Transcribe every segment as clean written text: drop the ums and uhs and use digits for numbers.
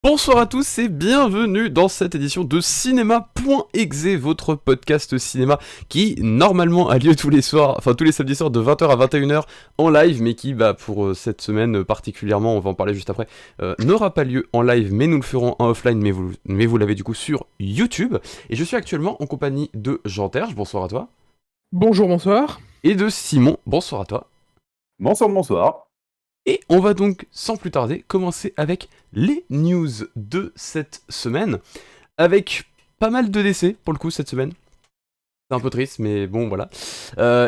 Bonsoir à tous et bienvenue dans cette édition de Cinéma.exe, votre podcast cinéma qui normalement a lieu tous les soirs, enfin tous les samedis soirs de 20h à 21h en live, mais qui pour cette semaine particulièrement, on va en parler juste après, n'aura pas lieu en live, mais nous le ferons en offline, mais vous l'avez du coup sur YouTube. Et je suis actuellement en compagnie de Jean Terge, bonsoir à toi. Bonjour, bonsoir. Et de Simon, bonsoir à toi. Bonsoir, bonsoir. Et on va donc, sans plus tarder, commencer avec les news de cette semaine, avec pas mal de décès, pour le coup, cette semaine. C'est un peu triste, mais bon, voilà.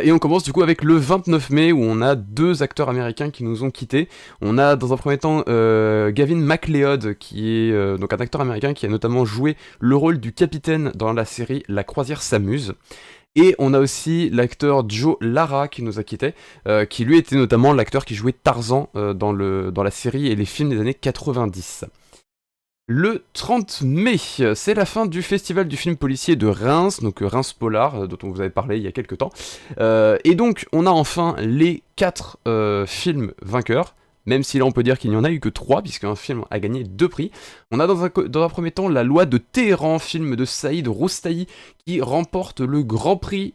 Et on commence du coup avec le 29 mai, où on a deux acteurs américains qui nous ont quittés. On a, dans un premier temps, Gavin MacLeod, qui est donc un acteur américain qui a notamment joué le rôle du capitaine dans la série La Croisière s'amuse. Et on a aussi l'acteur Joe Lara qui nous a quittés, qui lui était notamment l'acteur qui jouait Tarzan dans la série et les films des années 90. Le 30 mai, c'est la fin du festival du film policier de Reims, donc Reims Polar, dont on vous avait parlé il y a quelques temps. Et donc on a enfin les 4 films vainqueurs. Même si là on peut dire qu'il n'y en a eu que 3, puisqu'un film a gagné 2 prix. On a dans un premier temps La Loi de Téhéran, film de Saïd Roustahi, qui remporte le Grand Prix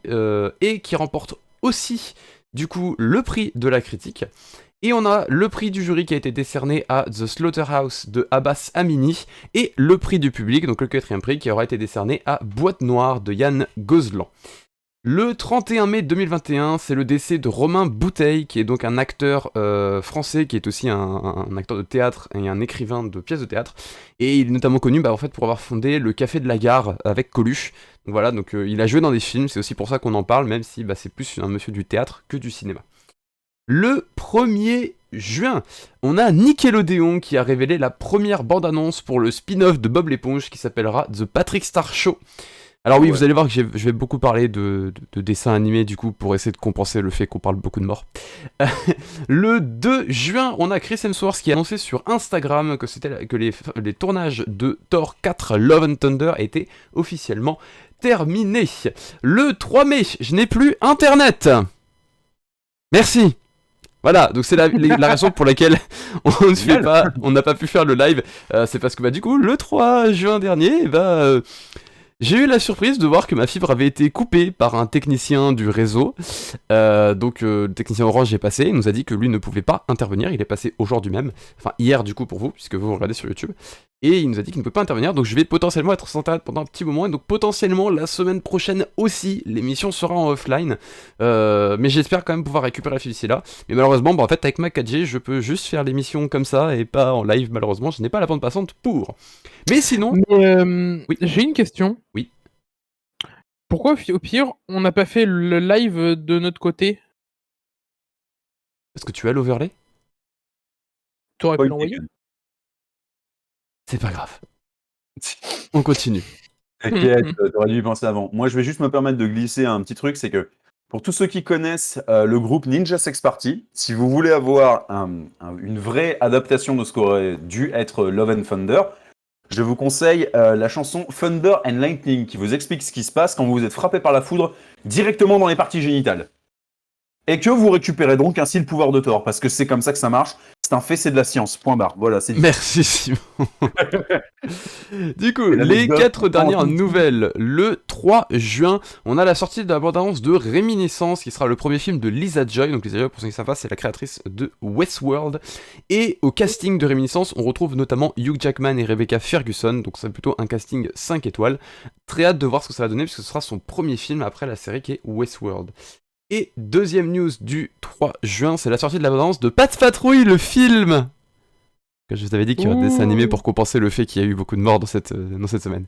et qui remporte aussi du coup le prix de la critique. Et on a le prix du jury qui a été décerné à The Slaughterhouse de Abbas Amini, et le prix du public, donc le 4e prix, qui aura été décerné à Boîte Noire de Yann Gozlan. Le 31 mai 2021, c'est le décès de Romain Bouteille, qui est donc un acteur français, qui est aussi un acteur de théâtre et un écrivain de pièces de théâtre. Et il est notamment connu en fait, pour avoir fondé le Café de la Gare avec Coluche. Donc voilà, donc, il a joué dans des films, c'est aussi pour ça qu'on en parle, même si c'est plus un monsieur du théâtre que du cinéma. Le 1er juin, on a Nickelodeon qui a révélé la première bande-annonce pour le spin-off de Bob l'éponge qui s'appellera The Patrick Star Show. Alors oui, vous allez voir que je vais beaucoup parler de dessins animés du coup pour essayer de compenser le fait qu'on parle beaucoup de morts. Le 2 juin, on a Chris Hemsworth qui a annoncé sur Instagram que les tournages de Thor 4 Love and Thunder étaient officiellement terminés. Le 3 mai, je n'ai plus internet. Merci. Voilà, donc c'est la raison pour laquelle on n'a pas pu faire le live. C'est parce que du coup, le 3 juin dernier, j'ai eu la surprise de voir que ma fibre avait été coupée par un technicien du réseau. Donc le technicien Orange est passé, il nous a dit que lui ne pouvait pas intervenir, il est passé aujourd'hui même, enfin hier du coup pour vous, puisque vous regardez sur YouTube. Et il nous a dit qu'il ne peut pas intervenir, donc je vais potentiellement être sans internet pendant un petit moment, et donc potentiellement la semaine prochaine aussi, l'émission sera en offline. Mais j'espère quand même pouvoir récupérer la fibre d'ici là. Mais malheureusement, en fait avec ma 4G, je peux juste faire l'émission comme ça, et pas en live malheureusement, je n'ai pas la bande passante pour. Mais sinon... Oui. J'ai une question. Oui. Pourquoi au pire, on n'a pas fait le live de notre côté? Parce que tu as l'overlay? T'aurais pu l'envoyer? C'est pas grave. On continue. T'inquiète, t'aurais dû y penser avant. Moi, je vais juste me permettre de glisser un petit truc, c'est que pour tous ceux qui connaissent le groupe Ninja Sex Party, si vous voulez avoir une vraie adaptation de ce qu'aurait dû être Love and Thunder, je vous conseille la chanson Thunder and Lightning, qui vous explique ce qui se passe quand vous êtes frappé par la foudre directement dans les parties génitales. Et que vous récupérez donc ainsi le pouvoir de Thor, parce que c'est comme ça que ça marche. C'est un fait, c'est de la science. Point barre. Voilà, c'est dit. Merci Simon. Du coup, les 4 dernières nouvelles. Le 3 juin, on a la sortie de la bande-annonce de Réminiscence, qui sera le premier film de Lisa Joy. Donc Lisa Joy, pour ceux qui savent pas, c'est la créatrice de Westworld. Et au casting de Réminiscence, on retrouve notamment Hugh Jackman et Rebecca Ferguson. Donc c'est plutôt un casting 5 étoiles. Très hâte de voir ce que ça va donner, puisque ce sera son premier film après la série qui est Westworld. Et deuxième news du 3 juin, c'est la sortie de la bande-annonce de Pat' Patrouille, le film que je vous avais dit qu'il y aurait des dessins animés pour compenser le fait qu'il y a eu beaucoup de morts dans cette semaine.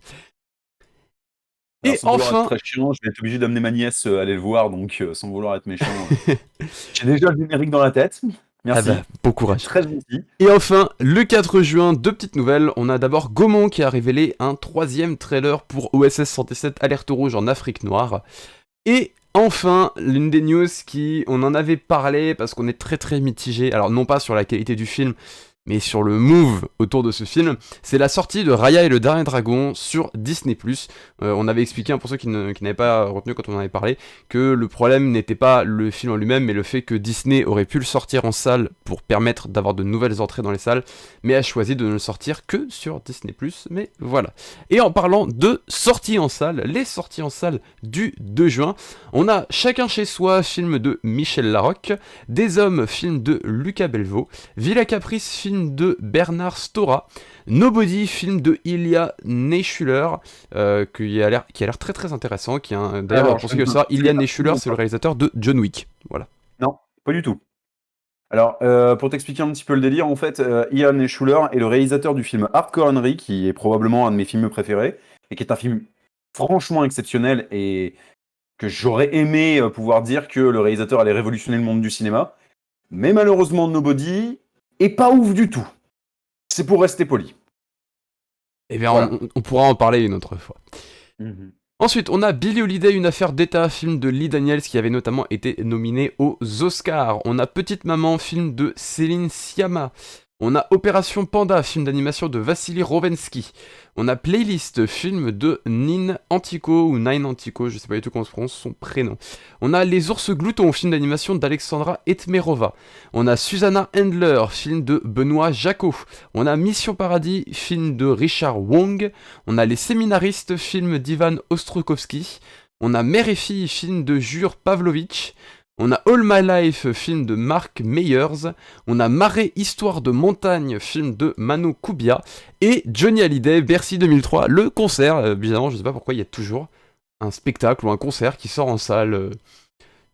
Alors, et sans vouloir enfin... être très chiant, je vais être obligé d'amener ma nièce aller le voir, donc sans vouloir être méchant. J'ai déjà le générique dans la tête. Merci. Bon courage. Très gentil. Et enfin, le 4 juin, 2 petites nouvelles. On a d'abord Gaumont qui a révélé un 3e trailer pour OSS 117 Alerte Rouge en Afrique Noire. Et enfin, l'une des news on en avait parlé parce qu'on est très très mitigé, alors non pas sur la qualité du film, mais sur le move autour de ce film, c'est la sortie de Raya et le Dernier Dragon sur Disney+. On avait expliqué, pour ceux qui n'avaient pas retenu quand on en avait parlé, que le problème n'était pas le film en lui-même, mais le fait que Disney aurait pu le sortir en salle pour permettre d'avoir de nouvelles entrées dans les salles, mais a choisi de ne le sortir que sur Disney+, mais voilà. Et en parlant de sorties en salle, les sorties en salle du 2 juin, on a Chacun chez soi, film de Michel Larocque, Des hommes, film de Lucas Belvaux, Villa Caprice, film de Bernard Stora, Nobody, film de Ilya Neischuller, qui a l'air très très intéressant, d'ailleurs, pour ceux qui le savent, Ilya Neischuller, c'est le réalisateur de John Wick, voilà. Non, pas du tout. Alors, pour t'expliquer un petit peu le délire, en fait, Ian Neischuller est le réalisateur du film Hardcore Henry, qui est probablement un de mes films préférés, et qui est un film franchement exceptionnel, et que j'aurais aimé pouvoir dire que le réalisateur allait révolutionner le monde du cinéma. Mais malheureusement, Nobody est pas ouf du tout. C'est pour rester poli. Eh bien, Voilà. on pourra en parler une autre fois. Ensuite, on a Billie Holiday, une affaire d'État, film de Lee Daniels qui avait notamment été nominé aux Oscars. On a Petite Maman, film de Céline Sciamma. On a Opération Panda, film d'animation de Vassili Rovensky. On a Playlist, film de Nine Antico, ou Nine Antico, je sais pas du tout comment se prononce son prénom. On a Les Ours Gloutons, film d'animation d'Alexandra Etmerova. On a Susanna Handler, film de Benoît Jacot. On a Mission Paradis, film de Richard Wong. On a Les Séminaristes, film d'Ivan Ostrukovski. On a Mère et Fille, film de Jure Pavlovitch. On a All My Life, film de Mark Meyers. On a Marée, Histoire de montagne, film de Mano Koubia. Et Johnny Hallyday, Bercy 2003, le concert. Bizarrement, je sais pas pourquoi il y a toujours un spectacle ou un concert qui sort en salle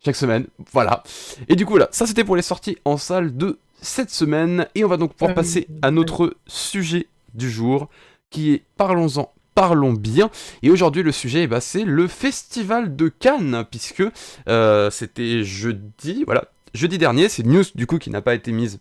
chaque semaine. Voilà. Et du coup, là, ça c'était pour les sorties en salle de cette semaine. Et on va donc pouvoir passer à notre sujet du jour, qui est Parlons-en. Parlons bien, et aujourd'hui le sujet c'est le festival de Cannes, puisque c'était jeudi dernier, c'est une news du coup qui n'a pas été mise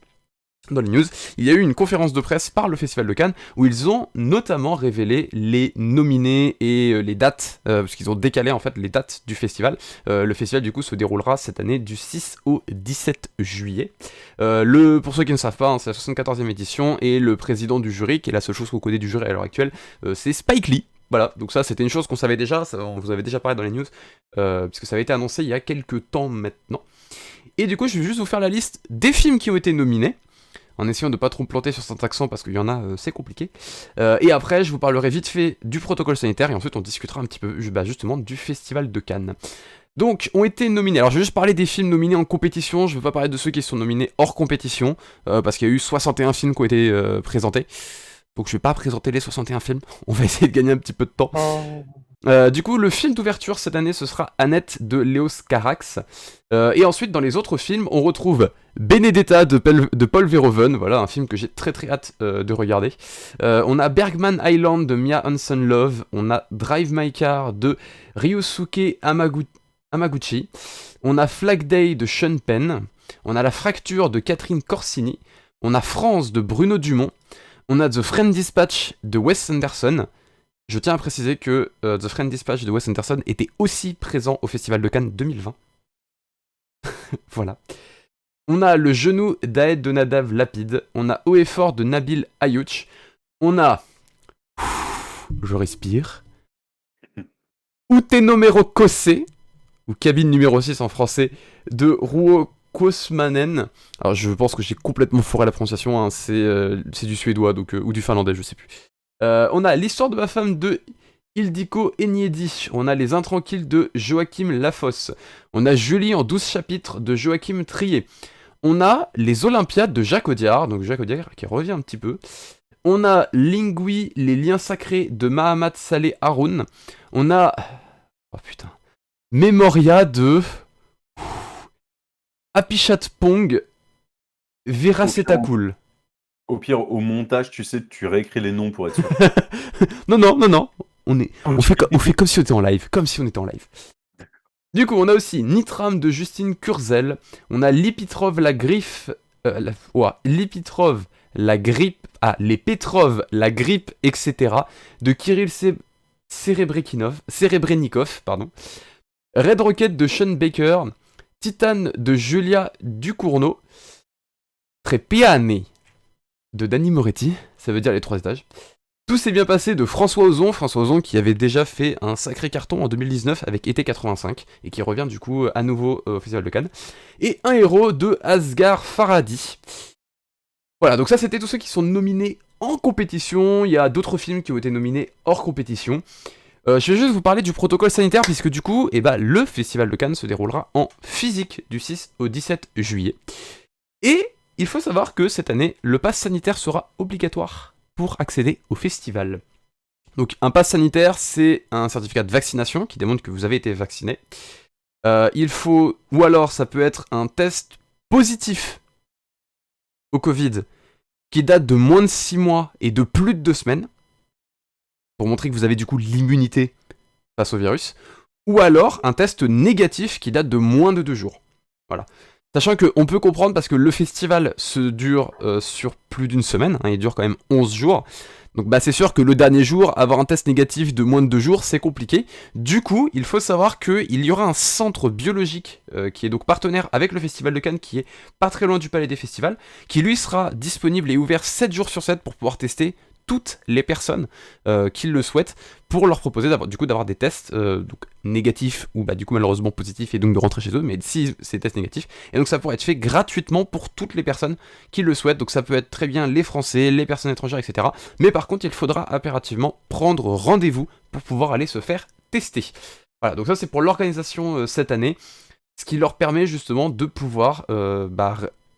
dans les news, il y a eu une conférence de presse par le Festival de Cannes où ils ont notamment révélé les nominés et les dates, parce qu'ils ont décalé en fait les dates du festival. Le festival du coup se déroulera cette année du 6 au 17 juillet. Pour ceux qui ne savent pas, c'est la 74e édition et le président du jury, qui est la seule chose qu'on connaît du jury à l'heure actuelle, c'est Spike Lee. Voilà, donc ça c'était une chose qu'on savait déjà, on vous avait déjà parlé dans les news, puisque ça avait été annoncé il y a quelques temps maintenant. Et du coup je vais juste vous faire la liste des films qui ont été nominés, en essayant de pas trop me planter sur cet accent parce qu'il y en a, c'est compliqué. Et après, je vous parlerai vite fait du protocole sanitaire et ensuite on discutera un petit peu justement du Festival de Cannes. Donc, ont été nominés. Alors, je vais juste parler des films nominés en compétition. Je ne vais pas parler de ceux qui sont nominés hors compétition parce qu'il y a eu 61 films qui ont été présentés. Donc, je vais pas présenter les 61 films. On va essayer de gagner un petit peu de temps. Du coup, le film d'ouverture cette année, ce sera Annette de Léos Carax. Et ensuite, dans les autres films, on retrouve Benedetta de Paul Verhoeven, voilà, un film que j'ai très très hâte de regarder. On a Bergman Island de Mia Hansen-Løve. On a Drive My Car de Ryosuke Hamaguchi. On a Flag Day de Sean Penn. On a La Fracture de Catherine Corsini. On a France de Bruno Dumont. On a The Friend Dispatch de Wes Anderson. Je tiens à préciser que The Friend Dispatch de Wes Anderson était aussi présent au Festival de Cannes 2020. Voilà. On a Le Genou d'Aed de Nadav Lapid. On a Haut et Fort de Nabil Ayouch. On a... Je respire. Utenomero Kose, ou Cabine numéro 6 en français, de Ruo Kosmanen. Alors je pense que j'ai complètement foiré la prononciation, hein. C'est du suédois donc, ou du finlandais, je sais plus. On a L'histoire de ma femme de Ildiko Enyedi. On a Les Intranquilles de Joachim Lafosse. On a Julie en 12 chapitres de Joachim Trier. On a Les Olympiades de Jacques Audiard, donc Jacques Audiard qui revient un petit peu. On a Lingui, les liens sacrés de Mahamat Saleh Haroun. On a... Oh putain. Memoria de... Apichat Pong Veracetakul. Au pire, au montage, tu sais, tu réécris les noms pour être sûr. Non. On fait comme si on était en live. Du coup, on a aussi Nitram de Justine Kurzel. On a Lipitrov, la griffe... Lipitrov, la grippe... les Petrov, la grippe, etc. de Kirill Serebrennikov, pardon. Red Rocket de Sean Baker. Titane de Julia Ducournau. Trepiani de Danny Moretti, ça veut dire les 3 étages. Tout s'est bien passé de François Ozon qui avait déjà fait un sacré carton en 2019 avec Été 85, et qui revient du coup à nouveau au Festival de Cannes. Et un héros de Asghar Farhadi. Voilà, donc ça c'était tous ceux qui sont nominés en compétition. Il y a d'autres films qui ont été nominés hors compétition. Je vais juste vous parler du protocole sanitaire, puisque du coup, le Festival de Cannes se déroulera en physique du 6 au 17 juillet. Et il faut savoir que cette année, le pass sanitaire sera obligatoire pour accéder au festival. Donc un pass sanitaire, c'est un certificat de vaccination qui démontre que vous avez été vacciné. Il faut, ou alors ça peut être un test positif au Covid qui date de moins de 6 mois et de plus de 2 semaines, pour montrer que vous avez du coup l'immunité face au virus, ou alors un test négatif qui date de moins de 2 jours. Voilà. Sachant qu'on peut comprendre parce que le festival se dure sur plus d'une semaine, il dure quand même 11 jours, donc c'est sûr que le dernier jour, avoir un test négatif de moins de 2 jours, c'est compliqué. Du coup, il faut savoir qu'il y aura un centre biologique qui est donc partenaire avec le Festival de Cannes, qui est pas très loin du Palais des Festivals, qui lui sera disponible et ouvert 7 jours sur 7 pour pouvoir tester toutes les personnes qui le souhaitent, pour leur proposer d'avoir des tests donc négatifs ou du coup malheureusement positifs, et donc de rentrer chez eux, mais si c'est tests négatifs, et donc ça pourrait être fait gratuitement pour toutes les personnes qui le souhaitent. Donc ça peut être très bien les Français, les personnes étrangères, etc. Mais par contre il faudra impérativement prendre rendez-vous pour pouvoir aller se faire tester. Voilà, donc ça c'est pour l'organisation cette année, ce qui leur permet justement de pouvoir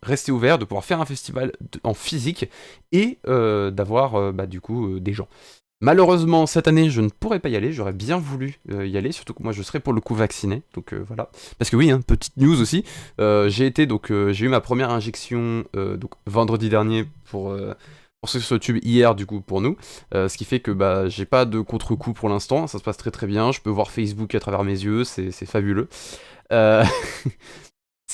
rester ouvert, de pouvoir faire un festival en physique, et d'avoir du coup des gens. Malheureusement cette année je ne pourrais pas y aller, j'aurais bien voulu y aller, surtout que moi je serais pour le coup vacciné, donc voilà. Parce que oui, petite news aussi, j'ai eu ma première injection donc vendredi dernier pour ceux sur YouTube, hier du coup pour nous, ce qui fait que j'ai pas de contre-coup pour l'instant, ça se passe très très bien, je peux voir Facebook à travers mes yeux, c'est fabuleux.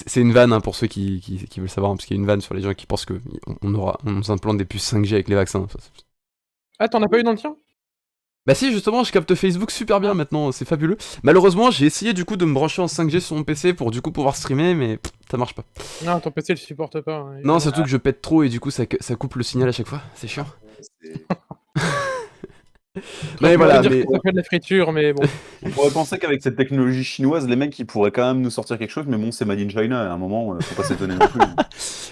C'est une vanne pour ceux qui veulent savoir, parce qu'il y a une vanne sur les gens qui pensent qu'on nous implante des puces 5G avec les vaccins. Ah, t'en as pas eu dans le tien? Bah si, justement, je capte Facebook super bien maintenant, c'est fabuleux. Malheureusement, j'ai essayé du coup de me brancher en 5G sur mon PC pour du coup pouvoir streamer, mais ça marche pas. Non, ton PC le supporte pas. Non, surtout que je pète trop et du coup ça coupe le signal à chaque fois, c'est chiant. Mais voilà, dire que ça fait de la friture, mais bon. On pourrait penser qu'avec cette technologie chinoise, les mecs ils pourraient quand même nous sortir quelque chose, mais bon, c'est made in China, à un moment, faut pas s'étonner non plus.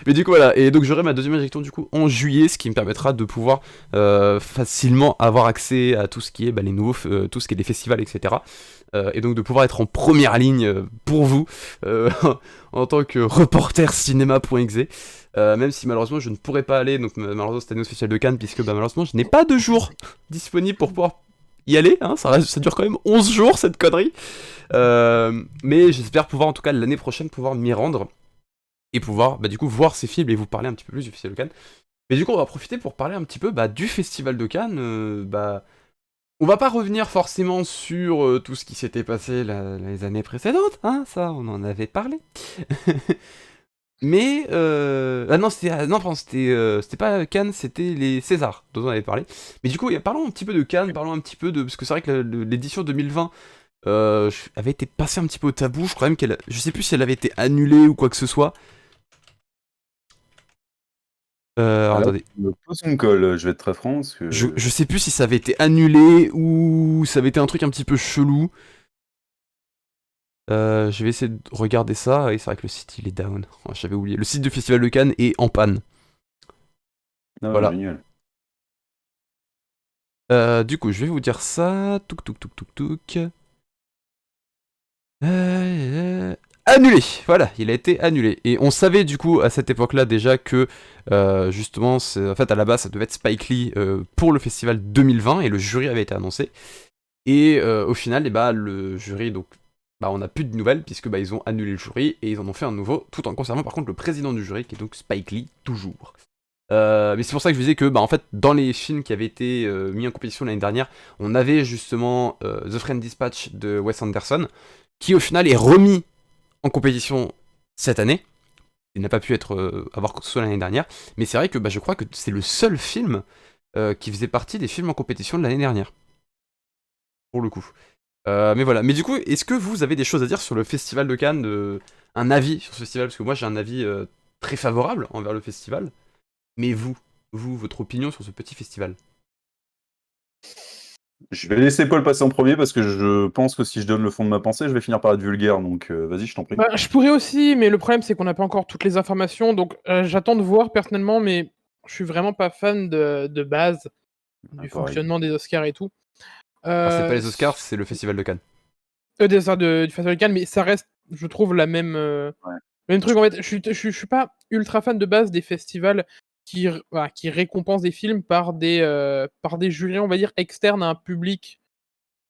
Mais du coup voilà, et donc j'aurai ma deuxième injection du coup en juillet, ce qui me permettra de pouvoir facilement avoir accès à tout ce qui est les nouveaux, tout ce qui est les festivals, etc. Et donc de pouvoir être en première ligne pour vous en tant que reporter cinéma.exe. Même si malheureusement je ne pourrais pas aller, donc malheureusement cette année au Festival de Cannes, puisque malheureusement je n'ai pas de jours disponibles pour pouvoir y aller, ça dure quand même 11 jours cette connerie. Mais j'espère pouvoir en tout cas l'année prochaine pouvoir m'y rendre, et pouvoir du coup voir ces films et vous parler un petit peu plus du Festival de Cannes. Mais du coup on va profiter pour parler un petit peu du Festival de Cannes. On va pas revenir forcément sur tout ce qui s'était passé les années précédentes, ça on en avait parlé. Mais c'était pas Cannes, c'était les Césars dont on avait parlé. Mais du coup, parlons un petit peu de Cannes, parce que c'est vrai que l'édition 2020 avait été passée un petit peu au tabou. Je crois même je sais plus si elle avait été annulée ou quoi que ce soit. Attendez. Je me pose une colle, je vais être très franc. Parce que... je sais plus si ça avait été annulé ou ça avait été un truc un petit peu chelou. Je vais essayer de regarder ça. Oui, c'est vrai que le site il est down. Oh, j'avais oublié. Le site du Festival de Cannes est en panne. Non, voilà. Génial. Du coup, je vais vous dire ça. Touk. Annulé. Voilà, il a été annulé. Et on savait du coup à cette époque-là déjà que justement, en fait à la base ça devait être Spike Lee pour le festival 2020 et le jury avait été annoncé. Et au final, le jury donc. On n'a plus de nouvelles puisque ils ont annulé le jury et ils en ont fait un nouveau, tout en conservant par contre le président du jury qui est donc Spike Lee toujours. Mais c'est pour ça que je disais que en fait dans les films qui avaient été mis en compétition l'année dernière, on avait justement The Friend Dispatch de Wes Anderson qui au final est remis en compétition cette année. Il n'a pas pu avoir quoi que ce soit l'année dernière, mais c'est vrai que je crois que c'est le seul film qui faisait partie des films en compétition de l'année dernière. Pour le coup. Mais voilà, mais du coup, est-ce que vous avez des choses à dire sur le Festival de Cannes, un avis sur ce festival? Parce que moi j'ai un avis très favorable envers le festival, mais vous vous, votre opinion sur ce petit festival? Je vais laisser Paul passer en premier parce que je pense que si je donne le fond de ma pensée, je vais finir par être vulgaire. Donc vas-y, je t'en prie. Bah, je pourrais aussi, mais le problème, c'est qu'on n'a pas encore toutes les informations, donc j'attends de voir personnellement, mais je suis vraiment pas fan de base, du Pareil. fonctionnement des Oscars et tout. Alors, c'est pas les Oscars, c'est le festival de Cannes. Des Oscars du Festival de Cannes, mais ça reste, je trouve, la même, Ouais. même truc, en fait. Je suis pas ultra fan de base des festivals voilà, qui récompensent des films par des jurys, on va dire, externes à un public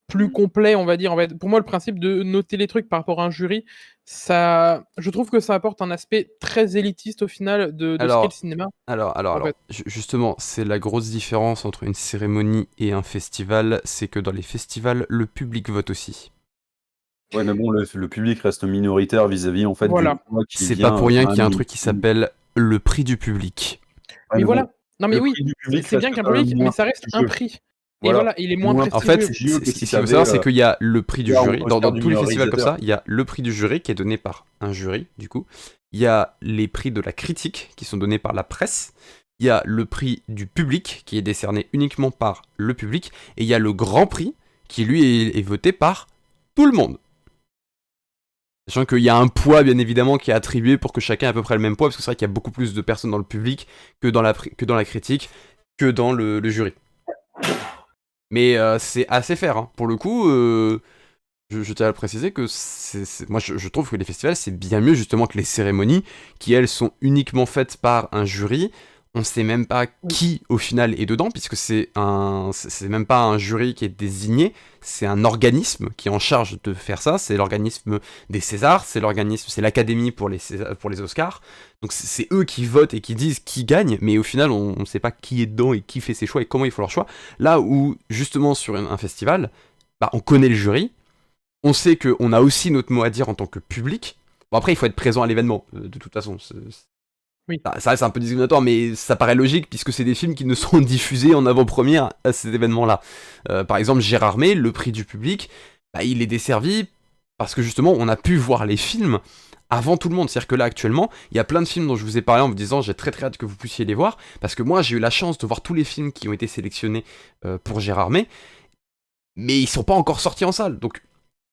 plus complet, on va dire. En fait, pour moi, le principe de noter les trucs par rapport à un jury, je trouve que ça apporte un aspect très élitiste au final de ce qu'est le Alors, cinéma, alors, en fait. justement, c'est la grosse différence entre une cérémonie et un festival, c'est que dans les festivals, le public vote aussi. Ouais, mais bon, le public reste minoritaire vis-à-vis en fait du Voilà. mois qui C'est vient pas pour rien quand qu'il y a un même. truc qui s'appelle le prix du public. Ouais, Mais mais bon, voilà. Non, mais le oui, prix du public c'est reste bien qu'un quand même public, mais moins ça reste un prestigieux. prix. Et Voilà, voilà, il est moins moins En fait, prestigieux. prestigieux que ce si qu'il faut savoir, c'est qu'il y a le prix du Oscar jury. Dans du tous les meilleur festivals comme réalisateur. ça, il y a le prix du jury qui est donné par un jury, du coup. Il y a les prix de la critique qui sont donnés par la presse. Il y a le prix du public qui est décerné uniquement par le public. Et il y a le grand prix qui, lui, est voté par tout le monde. Sachant qu'il y a un poids, bien évidemment, qui est attribué pour que chacun ait à peu près le même poids, parce que c'est vrai qu'il y a beaucoup plus de personnes dans le public que dans la critique, que dans le jury. Mais c'est assez fair, hein. Pour le coup, je tiens à le préciser que moi je trouve que les festivals c'est bien mieux justement que les cérémonies qui elles sont uniquement faites par un jury. On sait même pas qui au final est dedans puisque c'est même pas un jury qui est désigné, c'est un organisme qui est en charge de faire ça. C'est l'organisme des Césars, c'est l'Académie pour les Oscars. Donc c'est eux qui votent et qui disent qui gagne, mais au final on sait pas qui est dedans et qui fait ses choix et comment ils font leurs choix. Là où justement sur un festival, bah, on connaît le jury. On sait qu'on a aussi notre mot à dire en tant que public. Bon, après, il faut être présent à l'événement, de toute façon. Oui. Ça reste un peu discriminatoire, mais ça paraît logique, puisque c'est des films qui ne sont diffusés en avant-première à ces événements-là. Par exemple, Gérard May, le prix du public, bah, il est desservi parce que justement, on a pu voir les films avant tout le monde. C'est-à-dire que là, actuellement, il y a plein de films dont je vous ai parlé en vous disant j'ai très très hâte que vous puissiez les voir, parce que moi, j'ai eu la chance de voir tous les films qui ont été sélectionnés pour Gérard May, mais ils sont pas encore sortis en salle. Donc,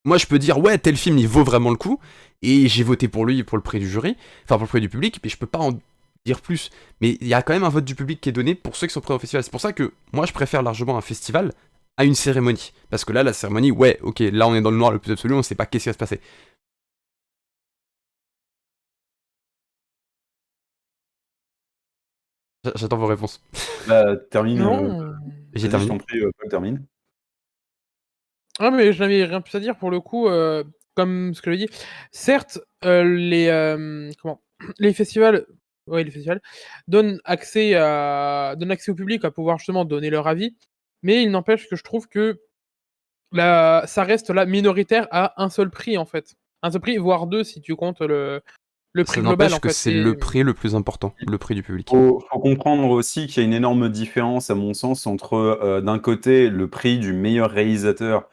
moi, je peux dire, ouais, tel film, il vaut vraiment le coup, et j'ai voté pour lui pour le prix du jury, enfin pour le prix du public, mais je peux pas en dire plus. Mais il y a quand même un vote du public qui est donné pour ceux qui sont présents au festival. C'est pour ça que moi, je préfère largement un festival à une cérémonie. Parce que là, la cérémonie, ouais, ok, là, on est dans le noir le plus absolu, on sait pas qu'est-ce qui va se passer. J'attends vos réponses. Bah, termine. Non. J'ai Vas-y, je terminé. t'en prie, Paul, termine. Ah, mais je n'avais rien plus à dire pour le coup, comme ce que je dit. Certes, les festivals, ouais, les festivals donnent accès au public à pouvoir justement donner leur avis, mais il n'empêche que je trouve que ça reste là minoritaire à un seul prix, en fait. Un seul prix, voire 2 si tu comptes le Ça prix global, n'empêche en que fait. c'est le prix le plus important, le prix du public. Faut comprendre aussi qu'il y a une énorme différence, à mon sens, entre d'un côté le prix du meilleur réalisateur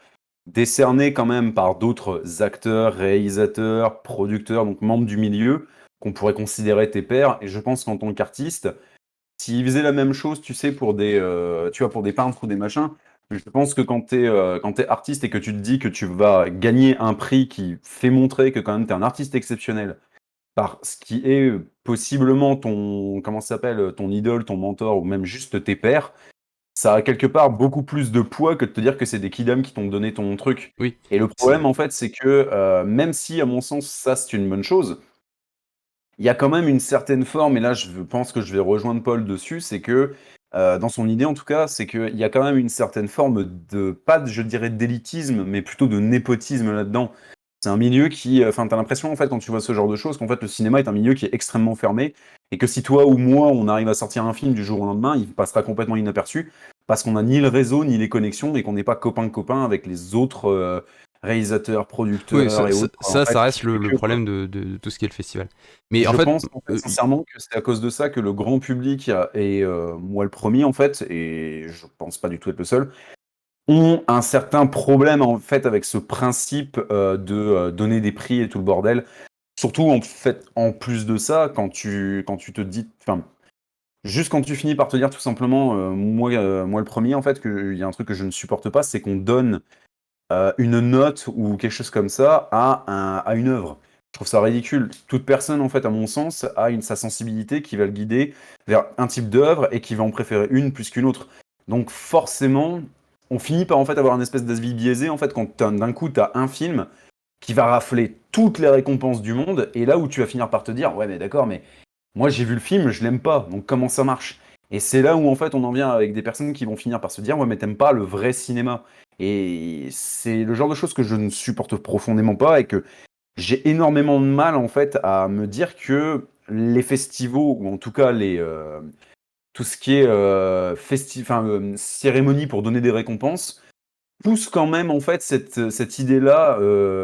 décerné quand même par d'autres acteurs, réalisateurs, producteurs, donc membres du milieu, qu'on pourrait considérer tes pairs. Et je pense qu'en tant qu'artiste, s'ils faisaient la même chose, tu sais, pour tu vois, pour des peintres ou des machins, je pense que quand t'es artiste et que tu te dis que tu vas gagner un prix qui fait montrer que quand même t'es un artiste exceptionnel, par ce qui est possiblement comment ça s'appelle, ton idole, ton mentor ou même juste tes pairs, ça a quelque part beaucoup plus de poids que de te dire que c'est des kidams qui t'ont donné ton truc. Oui. Et le problème, en fait, c'est que même si, à mon sens, ça c'est une bonne chose, il y a quand même une certaine forme, et là je pense que je vais rejoindre Paul dessus, c'est que, dans son idée en tout cas, c'est qu'il y a quand même une certaine forme pas je dirais d'élitisme, mais plutôt de népotisme là-dedans. C'est un milieu qui, enfin, t'as l'impression en fait quand tu vois ce genre de choses qu'en fait le cinéma est un milieu qui est extrêmement fermé et que si toi ou moi on arrive à sortir un film du jour au lendemain, il passera complètement inaperçu parce qu'on n'a ni le réseau ni les connexions et qu'on n'est pas copain avec les autres réalisateurs, Oui, producteurs et autres. En fait, ça qui reste fait le que, quoi. problème de tout ce qui est le festival. Mais en Je fait, pense en fait, sincèrement que c'est à cause de ça que le grand public et moi le premier en fait, et je pense pas du tout être le seul, ont un certain problème en fait avec ce principe de donner des prix et tout le bordel. Surtout en fait, en plus de ça, quand tu te dis, enfin, Juste quand tu finis par te dire tout simplement, moi le premier en fait, il y a un truc que je ne supporte pas, c'est qu'on donne une note ou quelque chose comme ça à une œuvre. Je trouve ça ridicule. Toute personne, en fait, à mon sens, a sa sensibilité qui va le guider vers un type d'œuvre et qui va en préférer une plus qu'une autre. Donc forcément, on finit par en fait avoir une espèce d'avis biaisé en fait quand d'un coup tu as un film qui va rafler toutes les récompenses du monde et là où tu vas finir par te dire ouais mais d'accord mais moi j'ai vu le film, je l'aime pas, donc comment ça marche? Et c'est là où en fait on en vient avec des personnes qui vont finir par se dire ouais mais t'aimes pas le vrai cinéma. Et c'est le genre de choses que je ne supporte profondément pas et que j'ai énormément de mal en fait à me dire que les festivals ou en tout cas tout ce qui est cérémonie pour donner des récompenses pousse quand même en fait cette idée-là,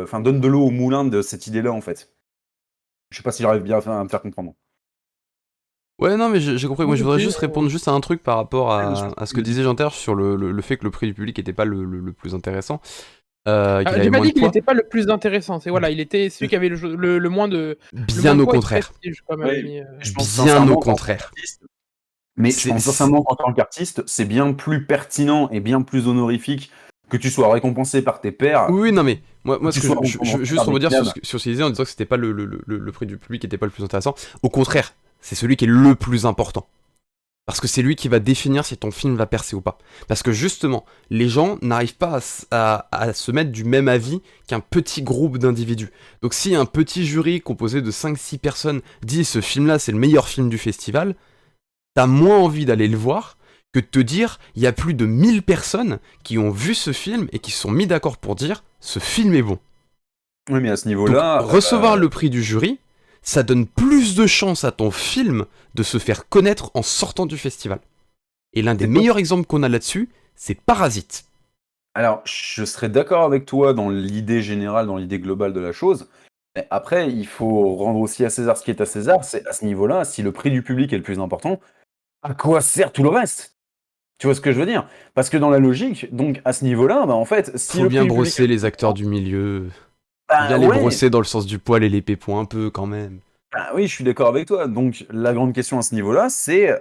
enfin donne de l'eau au moulin de cette idée-là en fait. Je sais pas si j'arrive bien à me faire comprendre. Ouais, non, mais j'ai compris. Moi, je voudrais Ok, juste répondre juste à un truc par rapport Ouais, je à ce que disait Jean-Terre sur le fait que le prix du public était pas le plus intéressant, qu'il avait j'ai pas moins de dit qu'il poids. était pas le plus intéressant. C'est voilà, il était celui qui avait le moins de Bien au poids et de contraire. prestige, comme avait Oui, mis. je pense Bien au sincèrement qu'en tant contraire. qu'artiste mais je pense C'est... sincèrement qu'en tant qu'artiste, c'est bien plus pertinent et bien plus honorifique que tu sois récompensé par tes pairs, Oui, non, mais que moi tu ce que sois récompensé juste par des rebondir sur knabs. ce qu'il disait en disant que c'était pas le prix du public qui était pas le plus intéressant. Au contraire, c'est celui qui est le plus important. Parce que c'est lui qui va définir si ton film va percer ou pas. Parce que justement, les gens n'arrivent pas à se mettre du même avis qu'un petit groupe d'individus. Donc si un petit jury composé de 5-6 personnes dit ce film-là c'est le meilleur film du festival, t'as moins envie d'aller le voir que de te dire il y a plus de 1000 personnes qui ont vu ce film et qui se sont mis d'accord pour dire ce film est bon. Oui, mais à ce Donc niveau-là, recevoir le prix du jury, ça donne plus de chances à ton film de se faire connaître en sortant du festival. Et l'un des c'est pas meilleurs exemples qu'on a là-dessus, c'est Parasite. alors je serais d'accord avec toi dans l'idée générale, dans l'idée globale de la chose, mais après il faut rendre aussi à César ce qui est à César. C'est à ce niveau-là, si le prix du public est le plus important, à quoi sert tout le reste? Tu vois ce que je veux dire? Parce que dans la logique, donc à ce niveau-là, bah, en fait, si Faut le prix bien du public est brosser le plus les acteurs important, du milieu. Faut bien bah les ouais, brosser dans le sens du poil et les pépons un peu quand même. bah oui, je suis d'accord avec toi. Donc la grande question à ce niveau-là, c'est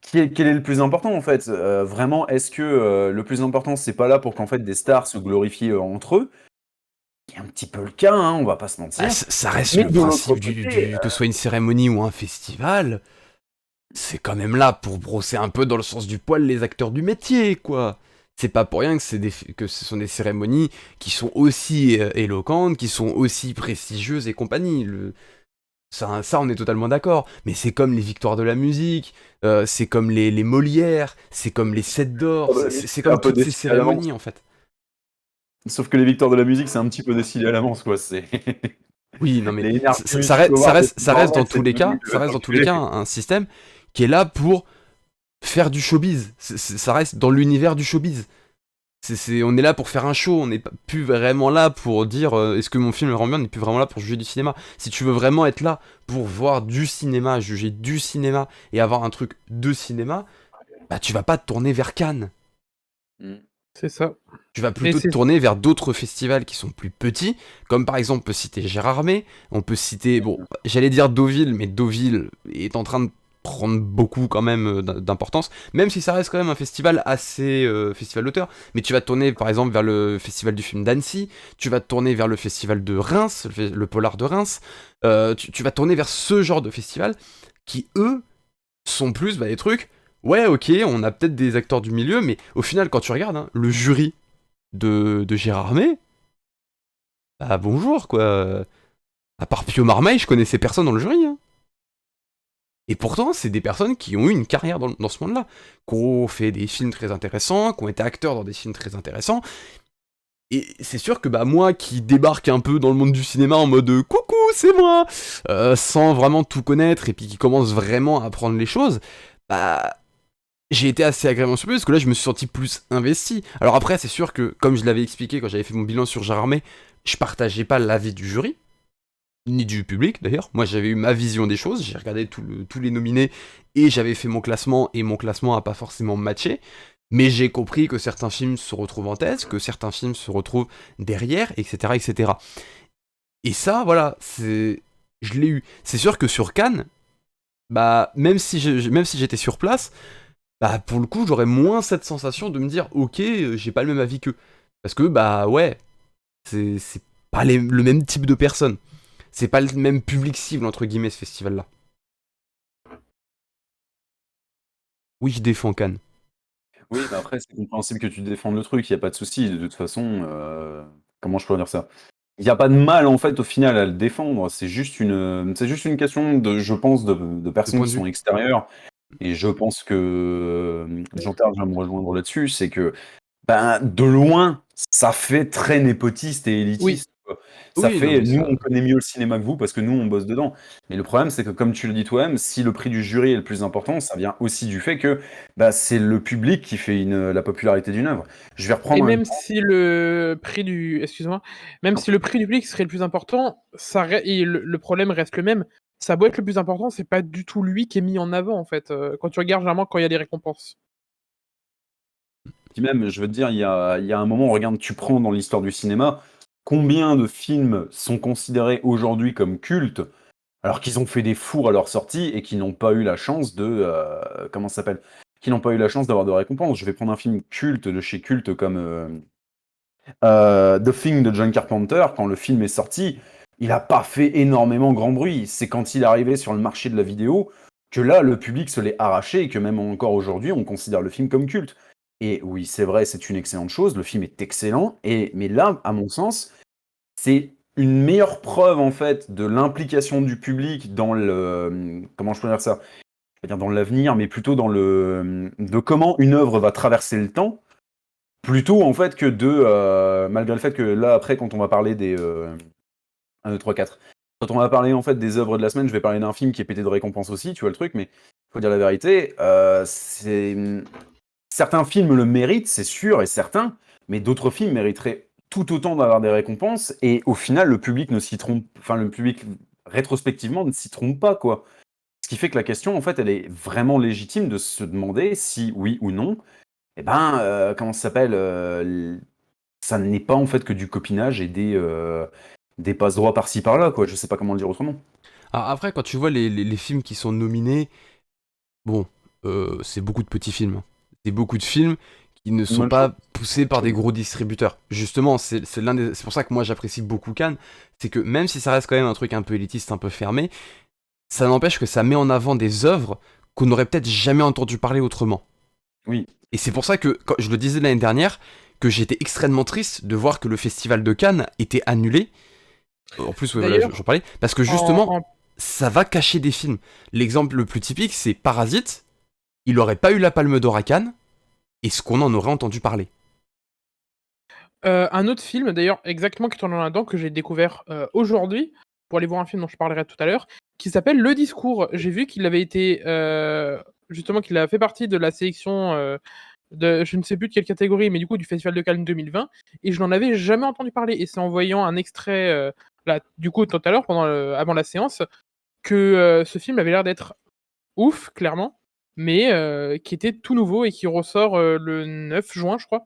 quel est le plus important en fait? Vraiment, est-ce que le plus important, c'est pas là pour qu'en fait des stars se glorifient entre eux? C'est un petit peu le cas, hein, on va pas se Bah, mentir. ça reste Mais le de l'autre principe côté, que ce soit une cérémonie ou un festival. C'est quand même là pour brosser un peu dans le sens du poil les acteurs du métier, quoi. C'est pas pour rien que, que ce sont des cérémonies qui sont aussi éloquentes, qui sont aussi prestigieuses et compagnie. Ça, on est totalement d'accord. Mais c'est comme les victoires de la musique, c'est comme les Molières, c'est comme les 7 d'or, la musique, c'est c'est un comme peu toutes ces décidé à l'avance. cérémonies en fait. Sauf que les victoires de la musique, c'est un petit peu décidé à l'avance, quoi. C'est Oui, non mais les Energy ça, ça Music reste, ça Awards, reste, c'est ça reste bordel, dans tous c'est les devenu cas, ça reste dans tous les enculé. cas un système qui est là pour faire du showbiz. Ça reste dans l'univers du showbiz. On est là pour faire un show, on n'est plus vraiment là pour dire est-ce que mon film le rend bien, on n'est plus vraiment là pour juger du cinéma. Si tu veux vraiment être là pour voir du cinéma, juger du cinéma et avoir un truc de cinéma, bah tu vas pas te tourner vers Cannes. C'est ça. Tu vas Et plutôt te c'est tourner vers d'autres festivals qui sont plus petits, comme par exemple on peut citer Gérardmer, on peut citer, bon, j'allais dire Deauville, mais Deauville est en train de prendre beaucoup quand même d'importance, même si ça reste quand même un festival assez festival d'auteur, mais tu vas te tourner par exemple vers le festival du film d'Annecy, tu vas te tourner vers le festival de Reims, le Polar de Reims, tu vas te tourner vers ce genre de festival qui eux sont plus des trucs, ouais ok, on a peut-être des acteurs du milieu, mais au final quand tu regardes, hein, le jury de Gérardmer, bah bonjour quoi. À part Pio Marmaille, je connaissais personne dans le jury. Hein. Et pourtant, c'est des personnes qui ont eu une carrière dans ce monde-là, qui ont fait des films très intéressants, qui ont été acteurs dans des films très intéressants. Et c'est sûr que bah moi qui débarque un peu dans le monde du cinéma en mode coucou, c'est moi, sans vraiment tout connaître et puis qui commence vraiment à apprendre les choses, bah j'ai été assez agréablement surpris parce que là je me suis senti plus investi. Alors après c'est sûr que comme je l'avais expliqué quand j'avais fait mon bilan sur Gérardmer, je partageais pas l'avis du jury, ni du public d'ailleurs. Moi j'avais eu ma vision des choses, j'ai regardé tous les nominés et j'avais fait mon classement et mon classement a pas forcément matché. Mais j'ai compris que certains films se retrouvent en tête, que certains films se retrouvent derrière, etc. etc. Et ça, voilà, je l'ai eu. C'est sûr que sur Cannes, bah, même si j'étais sur place, bah, pour le coup, j'aurais moins cette sensation de me dire, ok, j'ai pas le même avis qu'eux. Parce que, bah, ouais, c'est pas le même type de personne. C'est pas le même public cible, entre guillemets, ce festival-là. Oui, je défends Cannes. Oui, mais après, c'est compréhensible que tu défendes le truc, il y a pas de souci. De toute façon, comment je pourrais dire ça? Il y a pas de mal, en fait, au final, à le défendre. C'est juste une question de, je pense, de De personnes point qui de vue. sont extérieures. Et je pense que Jean-Pierre va me rejoindre là-dessus, c'est que ben, de loin, ça fait très népotiste et Oui, élitiste, quoi. Ça Oui, non, fait, mais nous, ça. on connaît mieux le cinéma que vous parce que nous, on bosse dedans. Mais le problème, c'est que, comme tu le dis toi-même, si le prix du jury est le plus important, ça vient aussi du fait que bah, c'est le public qui fait la popularité d'une œuvre. Je vais et reprendre un même exemple. si le prix du excuse-moi, même si le prix du public serait le plus important, ça re et le problème reste le même. Ça a beau être le plus important, c'est pas du tout lui qui est mis en avant, en fait, quand tu regardes généralement quand il y a des récompenses. Puis même, je veux te dire, il y a un moment, regarde, tu prends dans l'histoire du cinéma, combien de films sont considérés aujourd'hui comme cultes alors qu'ils ont fait des fours à leur sortie et qui n'ont pas eu la chance de comment ça s'appelle? Qui n'ont pas eu la chance d'avoir de récompenses. Je vais prendre un film culte de chez culte comme The Thing de John Carpenter. Quand le film est sorti, il a pas fait énormément grand bruit. C'est quand il est arrivé sur le marché de la vidéo que là, le public se l'est arraché et que même encore aujourd'hui, on considère le film comme culte. Et oui, c'est vrai, c'est une excellente chose. Le film est excellent. Mais là, à mon sens, c'est une meilleure preuve en fait de l'implication du public dans le comment je peux dire ça? Je vais dire dans l'avenir, mais plutôt dans le de comment une œuvre va traverser le temps, plutôt en fait que de malgré le fait que là après quand on va parler des 1, 2, 3, 4. Quand on va parler en fait des œuvres de la semaine, je vais parler d'un film qui est pété de récompenses aussi, tu vois le truc, mais faut dire la vérité, certains films le méritent, c'est sûr et certain, mais d'autres films mériteraient tout autant d'avoir des récompenses, et au final, le public ne s'y trompe, enfin, le public, rétrospectivement, ne s'y trompe pas, quoi. Ce qui fait que la question, en fait, elle est vraiment légitime de se demander si, oui ou non, eh ben, comment ça s'appelle, ça n'est pas, en fait, que du copinage et des passe-droits par-ci par-là, quoi. Je sais pas comment le dire autrement. Alors après, quand tu vois les films qui sont nominés, bon, c'est beaucoup de petits films, hein. C'est beaucoup de films qui ne sont Moi, pas poussés par des gros distributeurs. Justement, c'est pour ça que moi j'apprécie beaucoup Cannes, c'est que même si ça reste quand même un truc un peu élitiste, un peu fermé, ça n'empêche que ça met en avant des œuvres qu'on n'aurait peut-être jamais entendu parler autrement. oui. Et c'est pour ça que, quand je le disais l'année dernière, que j'étais extrêmement triste de voir que le festival de Cannes était annulé. En plus, ouais, voilà, D'ailleurs, j'en parlais. Parce que en justement, en ça va cacher des films. L'exemple le plus typique, c'est Parasite. Il aurait pas eu la Palme d'Or à Cannes. Est-ce qu'on en aurait entendu parler? un autre film d'ailleurs exactement qui tourne là-dedans que j'ai découvert, aujourd'hui, pour aller voir un film dont je parlerai tout à l'heure, qui s'appelle Le Discours. J'ai vu qu'il avait été, justement qu'il a fait partie de la sélection, de je ne sais plus de quelle catégorie, mais du coup du Festival de Cannes 2020 et je n'en avais jamais entendu parler et c'est en voyant un extrait, là, du coup tout à l'heure avant la séance que, ce film avait l'air d'être ouf, clairement, mais qui était tout nouveau et qui ressort, le 9 juin, je crois,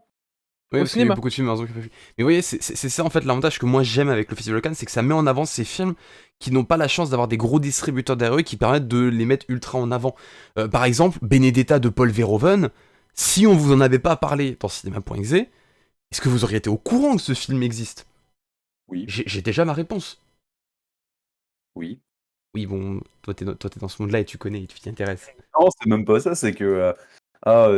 Oui, au parce qu'il y a eu cinéma. beaucoup de films Amazon qui ont pas vu. Mais vous voyez, c'est ça en fait l'avantage que moi j'aime avec le Festival de Cannes, c'est que ça met en avant ces films qui n'ont pas la chance d'avoir des gros distributeurs derrière eux qui permettent de les mettre ultra en avant. Par exemple, Benedetta de Paul Verhoeven, si on vous en avait pas parlé dans cinéma.exe, est-ce que vous auriez été au courant que ce film existe? Oui, J'ai déjà ma réponse. oui. Oui, bon, toi t'es dans ce monde-là et tu connais et tu t'y intéresses. Non, c'est même pas ça, c'est que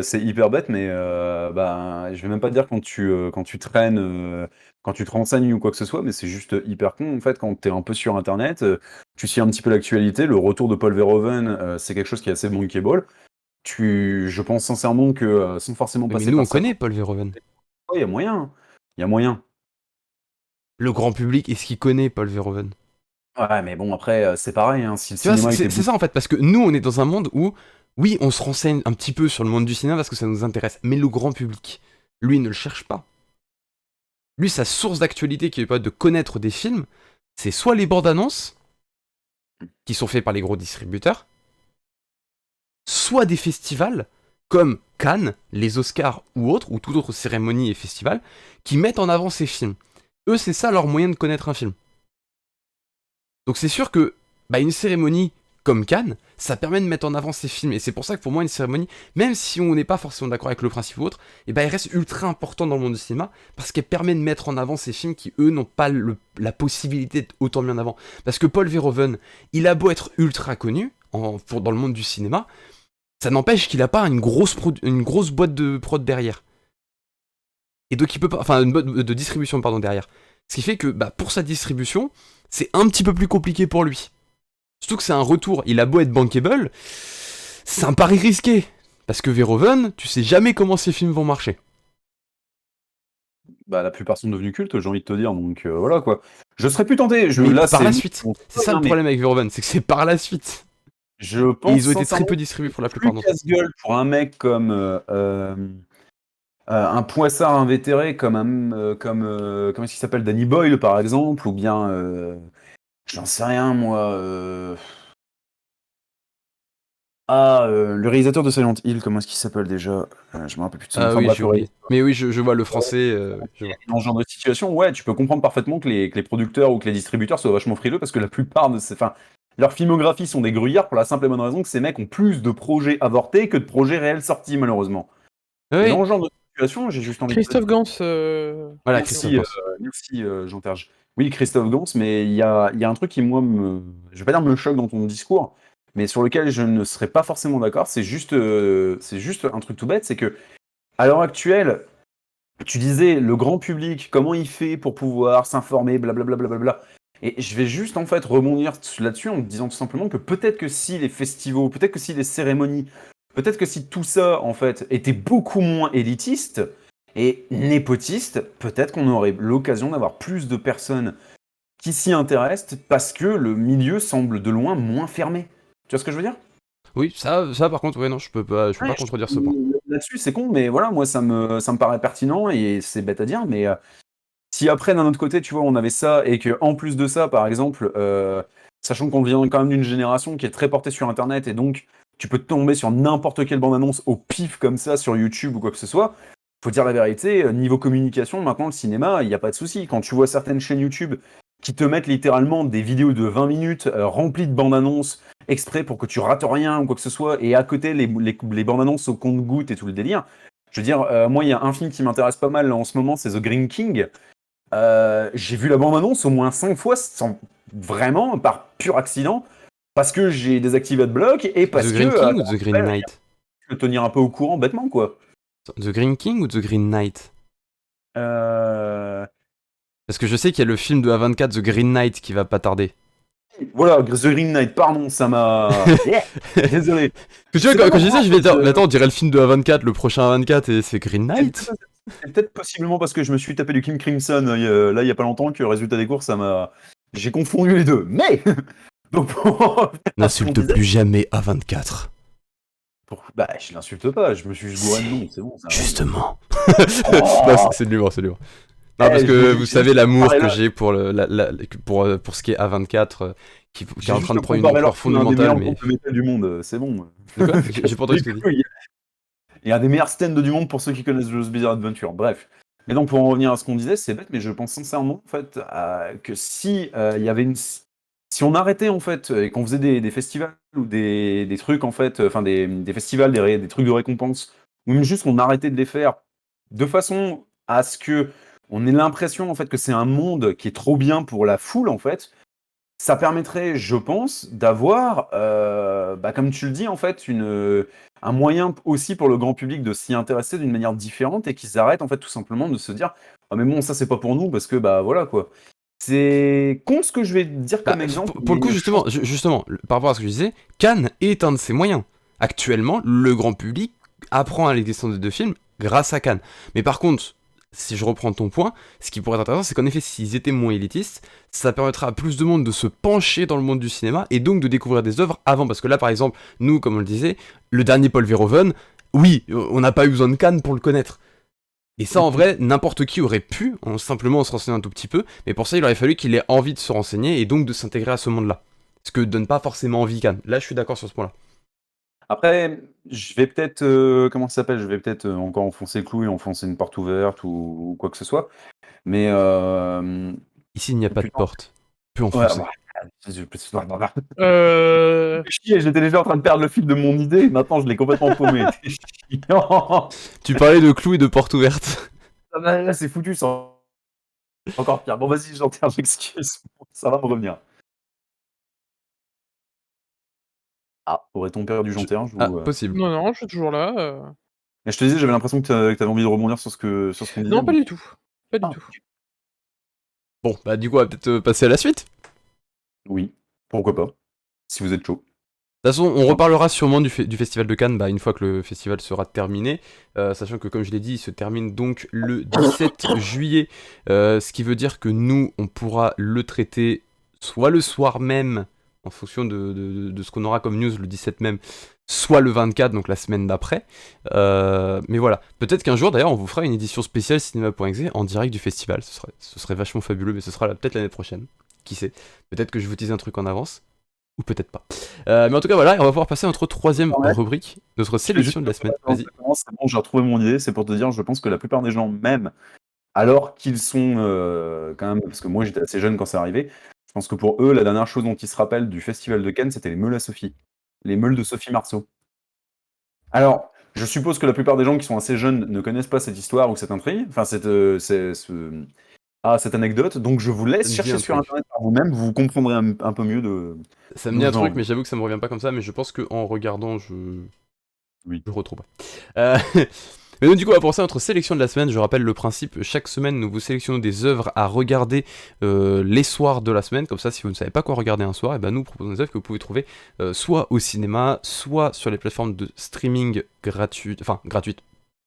c'est hyper bête, mais bah, je vais même pas te dire quand tu traînes, quand tu te renseignes ou quoi que ce soit, mais c'est juste hyper con en fait quand tu es un peu sur internet, tu suis un petit peu l'actualité, le retour de Paul Verhoeven, c'est quelque chose qui est assez bankable. Je pense sincèrement que sans forcément Oui, mais passer nous on par ça, connaît Paul Verhoeven. il y a moyen, hein. Il y a moyen. Le grand public, est-ce qu'il connaît Paul Verhoeven? Ouais, mais bon après c'est pareil, hein, si le Tu vois, cinéma était c'est ça en fait, parce que nous, on est dans un monde où, oui, on se renseigne un petit peu sur le monde du cinéma parce que ça nous intéresse, mais le grand public, lui, ne le cherche pas. Lui, sa source d'actualité qui lui permet de connaître des films, c'est soit les bandes annonces, qui sont faits par les gros distributeurs, soit des festivals, comme Cannes, les Oscars ou autres, ou toute autre cérémonie et festival, qui mettent en avant ces films. Eux, c'est ça leur moyen de connaître un film. Donc c'est sûr que bah, une cérémonie comme Cannes, ça permet de mettre en avant ces films. Et c'est pour ça que pour moi, une cérémonie, même si on n'est pas forcément d'accord avec le principe ou autre, et ben, elle reste ultra importante dans le monde du cinéma parce qu'elle permet de mettre en avant ces films qui, eux, n'ont pas la possibilité d'être autant mis en avant. Parce que Paul Verhoeven, il a beau être ultra connu dans le monde du cinéma, ça n'empêche qu'il n'a pas une grosse boîte de prod derrière. Et donc il peut pas, enfin une boîte de distribution pardon derrière. Ce qui fait que pour sa distribution, c'est un petit peu plus compliqué pour lui. Surtout que c'est un retour, il a beau être bankable, c'est un pari risqué. Parce que Verhoeven, tu sais jamais comment ces films vont marcher. La plupart sont devenus cultes, j'ai envie de te dire, donc voilà quoi. Je serais plus tenté. Mais Là, par la suite, c'est ça le problème avec Verhoeven, c'est que c'est par la suite. Je pense et ils ont été très peu distribués pour la plupart d'entre eux. Casse-gueule pour un mec comme un poissard invétéré, comment est-ce qu'il s'appelle, Danny Boyle par exemple, ou bien j'en sais rien moi. Le réalisateur de Silent Hill, comment est-ce qu'il s'appelle déjà? Je me rappelle plus de son nom. Oui, j'ai oublié. Mais oui, je vois le français. Dans ce genre de situation, ouais, tu peux comprendre parfaitement que les producteurs ou que les distributeurs soient vachement frileux parce que la plupart de leur filmographie sont des gruyères pour la simple et bonne raison que ces mecs ont plus de projets avortés que de projets réels sortis, malheureusement. Oui. Et dans ce genre de situation, j'ai juste envie Christophe Gans. Voilà, Christophe Gans. Merci, Jean-Terge. Oui, Christophe Gans, mais il y a un truc qui, moi, je vais pas dire me choque dans ton discours, mais sur lequel je ne serais pas forcément d'accord. C'est juste un truc tout bête, c'est que à l'heure actuelle, tu disais le grand public, comment il fait pour pouvoir s'informer, blablabla, blablabla. Et je vais juste en fait rebondir là-dessus en te disant tout simplement que peut-être que si les festivals, peut-être que si les cérémonies, peut-être que si tout ça en fait était beaucoup moins élitiste et népotiste, peut-être qu'on aurait l'occasion d'avoir plus de personnes qui s'y intéressent parce que le milieu semble de loin moins fermé. Tu vois ce que je veux dire? Oui, ça par contre, ouais, non, je peux pas contredire ce point. Là-dessus, c'est con, mais voilà, moi ça me paraît pertinent et c'est bête à dire, mais si après d'un autre côté, tu vois, on avait ça et que en plus de ça, par exemple, sachant qu'on vient quand même d'une génération qui est très portée sur Internet et donc tu peux tomber sur n'importe quelle bande-annonce au pif comme ça sur YouTube ou quoi que ce soit. Faut dire la vérité, niveau communication, maintenant le cinéma, il n'y a pas de souci. Quand tu vois certaines chaînes YouTube qui te mettent littéralement des vidéos de 20 minutes remplies de bandes-annonces exprès pour que tu rates rien ou quoi que ce soit, et à côté les bandes-annonces au compte-gouttes et tout le délire. Je veux dire, moi, il y a un film qui m'intéresse pas mal là, en ce moment, c'est The Green King. J'ai vu la bande-annonce au moins 5 fois, vraiment par pur accident, parce que j'ai désactivé AdBlock et parce The Green King ou The Green Knight? Je peux tenir un peu au courant bêtement, quoi. The Green King ou The Green Knight? Parce que je sais qu'il y a le film de A24, The Green Knight, qui va pas tarder. Voilà, The Green Knight, pardon, ça m'a... Désolé. Tu vois, quand je dis ça, je vais dire, attends, on dirait le film de A24, le prochain A24, et c'est Green Knight. C'est peut-être possiblement parce que je me suis tapé du King Crimson là il y a pas longtemps que le résultat des courses, ça m'a... J'ai confondu les deux, mais... Donc, n'insulte plus jamais A24. Je l'insulte pas, je me suis juste gouré de nom, c'est bon. Ça justement. Non, c'est de l'humour, c'est de l'humour. Non, parce que vous savez l'amour que j'ai pour pour ce qui est A24, qui est en train de prendre une ampleur fondamentale. Mais de métal du monde, c'est bon. J'ai pas entendu ce que tu dis. Il y a un des meilleurs stands du monde pour ceux qui connaissent Joe's Bizarre Adventure. Bref. Mais donc pour en revenir à ce qu'on disait, c'est bête, mais je pense sincèrement en fait que si il y avait si on arrêtait en fait et qu'on faisait des festivals ou des trucs en fait, enfin des festivals, des trucs de récompense, ou même juste qu'on arrêtait de les faire de façon à ce que on ait l'impression en fait que c'est un monde qui est trop bien pour la foule en fait, ça permettrait, je pense, d'avoir, comme tu le dis en fait, un moyen aussi pour le grand public de s'y intéresser d'une manière différente et qu'ils arrêtent en fait tout simplement de se dire ah mais bon ça c'est pas pour nous parce que voilà quoi. C'est con ce que je vais dire comme exemple. Pour le coup, justement, par rapport à ce que je disais, Cannes est un de ses moyens. Actuellement, le grand public apprend à l'existence de deux films grâce à Cannes. Mais par contre, si je reprends ton point, ce qui pourrait être intéressant, c'est qu'en effet, s'ils étaient moins élitistes, ça permettra à plus de monde de se pencher dans le monde du cinéma et donc de découvrir des œuvres avant. Parce que là, par exemple, nous, comme on le disait, le dernier Paul Verhoeven, oui, on n'a pas eu besoin de Cannes pour le connaître. Et ça, en vrai, n'importe qui aurait pu, simplement en se renseignant un tout petit peu, mais pour ça, il aurait fallu qu'il ait envie de se renseigner et donc de s'intégrer à ce monde-là. Ce que donne pas forcément envie Cannes. Là, je suis d'accord sur ce point-là. Après, je vais peut-être, comment ça s'appelle? Je vais peut-être encore enfoncer le clou et enfoncer une porte ouverte ou quoi que ce soit. Mais ici, il n'y a pas de porte. Peut enfoncer. Chier, j'étais déjà en train de perdre le fil de mon idée, maintenant je l'ai complètement paumé. C'est chiant. Tu parlais de clous et de portes ouvertes. Ah bah, là, c'est foutu, c'est encore pire. Bon, vas-y, j'excuse. Ça va me revenir. Ah, aurait-on perdu Jean-Terre Possible. Non, je suis toujours là. Mais je te disais, j'avais l'impression que t'avais envie de rebondir sur ce qu'on disait. Non, pas du tout. Pas du Ah. tout. Bon, bah du coup, on va peut-être passer à la suite. Oui, pourquoi pas, si vous êtes chaud. De toute façon, on reparlera sûrement du Festival de Cannes une fois que le festival sera terminé, sachant que comme je l'ai dit, il se termine donc le 17 juillet, ce qui veut dire que nous, on pourra le traiter soit le soir même, en fonction de ce qu'on aura comme news le 17 même, soit le 24, donc la semaine d'après. Mais voilà, peut-être qu'un jour d'ailleurs, on vous fera une édition spéciale cinéma.exe en direct du festival, ce serait vachement fabuleux, mais ce sera peut-être l'année prochaine, qui sait. Peut-être que je vous tease un truc en avance. Ou peut-être pas. Mais en tout cas, voilà, on va pouvoir passer à notre troisième rubrique, notre sélection de la semaine. Vas-y. C'est bon, j'ai retrouvé mon idée, c'est pour te dire, je pense que la plupart des gens, même alors qu'ils sont quand même, parce que moi j'étais assez jeune quand c'est arrivé, je pense que pour eux, la dernière chose dont ils se rappellent du Festival de Cannes, c'était les meules à Sophie. Les meules de Sophie Marceau. Alors, je suppose que la plupart des gens qui sont assez jeunes ne connaissent pas cette histoire ou cette intrigue, enfin cette anecdote, donc je vous laisse chercher sur internet par vous-même, vous comprendrez un peu mieux de... Ça me dit un truc, mais j'avoue que ça me revient pas comme ça, mais je pense qu'en regardant, je retrouverai. Mais donc du coup, on va penser à notre sélection de la semaine. Je rappelle le principe, chaque semaine, nous vous sélectionnons des œuvres à regarder les soirs de la semaine. Comme ça, si vous ne savez pas quoi regarder un soir, et ben nous proposons des œuvres que vous pouvez trouver soit au cinéma, soit sur les plateformes de streaming gratuites, enfin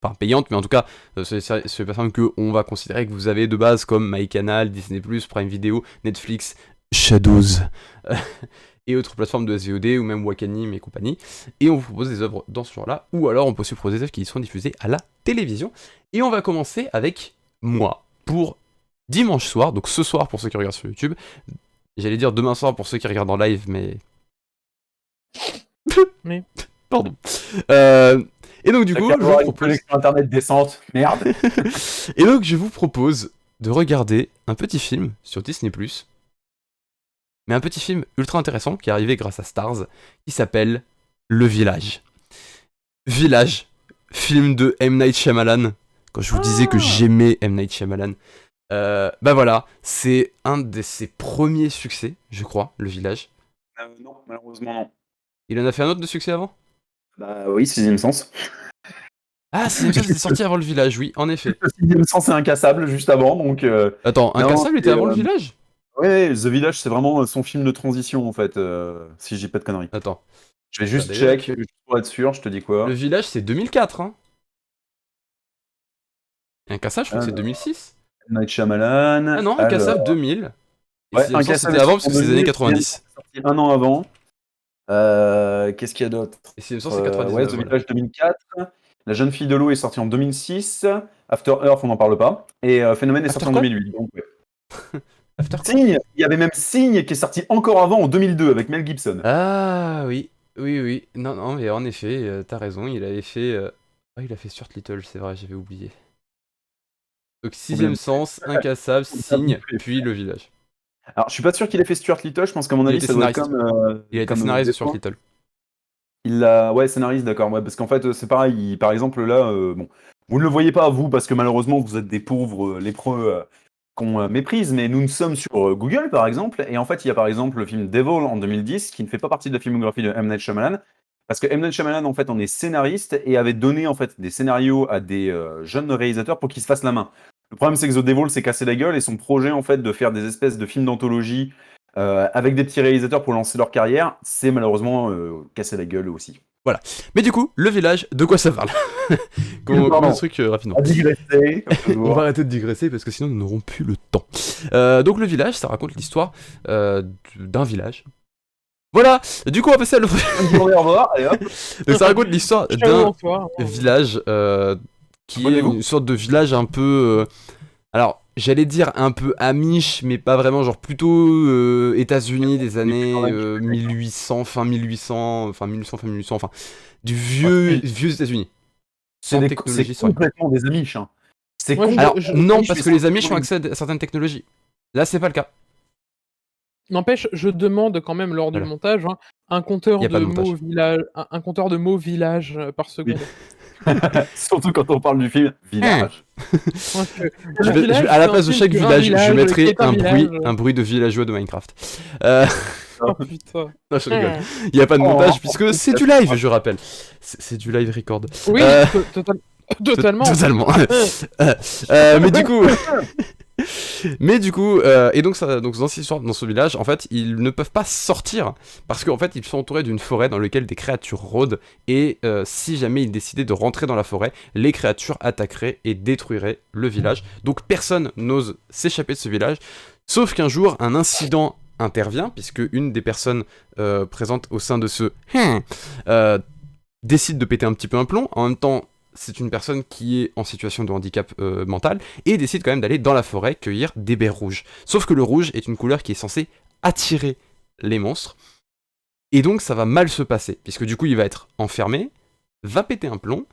pas payantes, mais en tout cas, sur les plateformes qu'on va considérer que vous avez de base, comme MyCanal, Disney+, Prime Video, Netflix, Shadows, et autres plateformes de SVOD, ou même Wakanim et compagnie, et on vous propose des œuvres dans ce genre-là, ou alors on peut aussi proposer des œuvres qui seront diffusées à la télévision. Et on va commencer avec moi, pour dimanche soir, donc ce soir pour ceux qui regardent sur YouTube, j'allais dire demain soir pour ceux qui regardent en live, mais... Pardon. Et donc du coup, je vous propose... connexion internet décente, merde. Et donc je vous propose de regarder un petit film sur Disney+, mais un petit film ultra intéressant qui est arrivé grâce à Stars, qui s'appelle Le Village. Village, film de M. Night Shyamalan. Quand je vous disais que j'aimais M. Night Shyamalan, voilà, c'est un de ses premiers succès, je crois, Le Village. Non, malheureusement non. Il en a fait un autre de succès avant ? Bah oui, Sixième Sens. Ah, Sixième Sens était sorti avant Le Village, oui, en effet. Sixième Sens c'est Incassable juste avant, donc... Attends, Incassable était avant Le Village ? Ouais, The Village, c'est vraiment son film de transition, en fait, si j'ai pas de conneries. Attends. Je vais juste check, juste pour être sûr, je te dis quoi. Le Village, c'est 2004, hein. Incassable, je crois que c'est 2006. Night Shyamalan... Ah non, Incassable, 2000. Et ouais, Incassable, c'était avant, parce que c'est les années 90. Sorti un an avant. Qu'est-ce qu'il y a d'autre ? Et Sixième Sens, c'est 99. Ouais, The Village 2004. La jeune fille de l'eau est sortie en 2006. After Earth, on n'en parle pas. Et Phénomène est sorti en 2008. Donc, ouais. Signe, il y avait même Signe qui est sorti encore avant en 2002 avec Mel Gibson. Ah oui. Non, mais en effet, t'as raison, il avait fait... il a fait Stuart Little, c'est vrai, j'avais oublié. Donc Sixième Sens, Incassable, Signe, puis Le Village. Alors, je suis pas sûr qu'il ait fait Stuart Little, je pense qu'à mon avis, ça doit être comme... il a été scénariste de Stuart Little. Ouais, scénariste, d'accord, ouais, parce qu'en fait, c'est pareil, par exemple, là, bon, vous ne le voyez pas, vous, parce que malheureusement, vous êtes des pauvres lépreux qu'on méprise, mais nous sommes sur Google, par exemple, et en fait, il y a par exemple le film Devil en 2010, qui ne fait pas partie de la filmographie de M. Night Shyamalan, parce que M. Night Shyamalan, en fait, on est scénariste, et avait donné, en fait, des scénarios à des jeunes réalisateurs pour qu'ils se fassent la main. Le problème, c'est que The Devil s'est cassé la gueule, et son projet, en fait, de faire des espèces de films d'anthologie avec des petits réalisateurs pour lancer leur carrière, c'est malheureusement cassé la gueule aussi. Voilà. Mais du coup, Le Village, de quoi ça parle ? Comment le truc rapidement. On va digresser. On va arrêter de digresser parce que sinon nous n'aurons plus le temps. Donc Le Village, ça raconte l'histoire d'un village. Voilà. Du coup, on va passer à l'autre. Au revoir. Allez, hop. Donc ça raconte l'histoire d'un village qui est une sorte de village un peu... alors, j'allais dire un peu amish, mais pas vraiment, genre plutôt États-Unis des années 1800, fin 1800, fin 1800, enfin, du vieux États-Unis. C'est complètement des amish. Hein. Alors, non, parce que les amish ont accès à certaines technologies. Là, c'est pas le cas. N'empêche, je demande quand même lors du Voilà. montage un Il compteur n'y a pas de de montage. mots village, un compteur de mots village par Oui. seconde. Surtout quand on parle du film Village. Parce que Je le vais- village, à la c'est un place de film chaque sur un village, je village mettrai qui est un village. un bruit de villageois de Minecraft. Euh, Oh putain. non, je rigole. Hmm. Il n'y a pas de Oh, montage oh, puisque oh, c'est oh, du live, je rappelle. C'est du live record. Oui, Euh, totalement. Totalement. Mais du coup, et donc, dans cette histoire, dans ce village, en fait, ils ne peuvent pas sortir parce qu'en fait, ils sont entourés d'une forêt dans laquelle des créatures rôdent. Et si jamais ils décidaient de rentrer dans la forêt, les créatures attaqueraient et détruiraient le village. Donc personne n'ose s'échapper de ce village. Sauf qu'un jour, un incident intervient puisque une des personnes présentes au sein de ce décide de péter un petit peu un plomb. En même temps, c'est une personne qui est en situation de handicap mental et décide quand même d'aller dans la forêt cueillir des baies rouges. Sauf que le rouge est une couleur qui est censée attirer les monstres. Et donc ça va mal se passer, puisque du coup il va être enfermé, va péter un plomb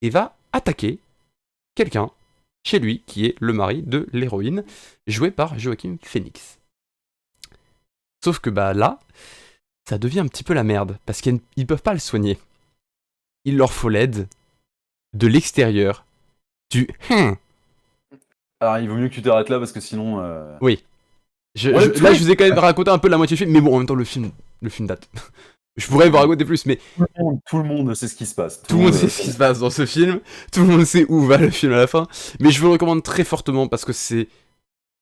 et va attaquer quelqu'un chez lui qui est le mari de l'héroïne, joué par Joaquin Phoenix. Sauf que bah là, ça devient un petit peu la merde, parce qu'ils peuvent pas le soigner. Il leur faut l'aide de l'extérieur, du Alors, il vaut mieux que tu t'arrêtes là parce que sinon. Oui. Ouais, Là, je vous ai quand même raconté un peu la moitié du film, mais bon, en même temps, le film date. Je pourrais vous raconter plus, mais Tout le monde sait ce qui se passe. tout le monde sait ce qui se passe dans ce film, tout le monde sait où va le film à la fin, mais je vous le recommande très fortement parce que c'est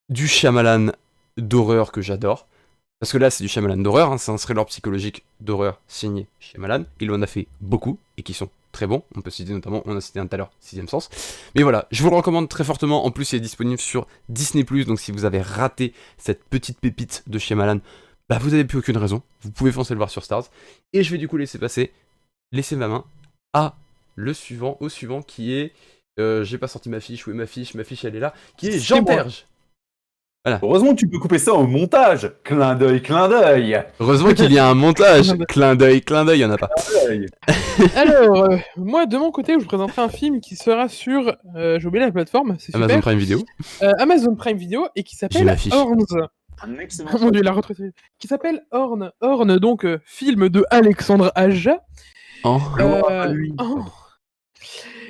du Shyamalan d'horreur que j'adore. Parce que là, c'est du Shyamalan d'horreur, c'est un thriller psychologique d'horreur signé Shyamalan. Il en a fait beaucoup et qui sont très bons. On peut citer notamment, on a cité un tout à l'heure, Sixième Sens. Mais voilà, je vous le recommande très fortement. En plus, il est disponible sur Disney+, donc si vous avez raté cette petite pépite de Shyamalan, bah vous n'avez plus aucune raison. Vous pouvez foncer le voir sur Stars. Et je vais du coup laisser ma main au suivant qui est... j'ai pas sorti ma fiche, où est ma fiche elle est là, qui est Jean Terge. Heureusement que tu peux couper ça au montage. Clin d'œil, clin d'œil. Heureusement qu'il y a un montage. Clin d'œil, il y en a pas. Alors, moi de mon côté, je vous présenterai un film qui sera sur, j'ai oublié la plateforme, c'est super. Amazon Prime Video. Amazon Prime Video et qui J'ai s'appelle ma fiche. Horns. Un excellent. Mon Dieu, la retraite. Qui s'appelle Horn. Horn, donc film de Alexandre Aja. Oh.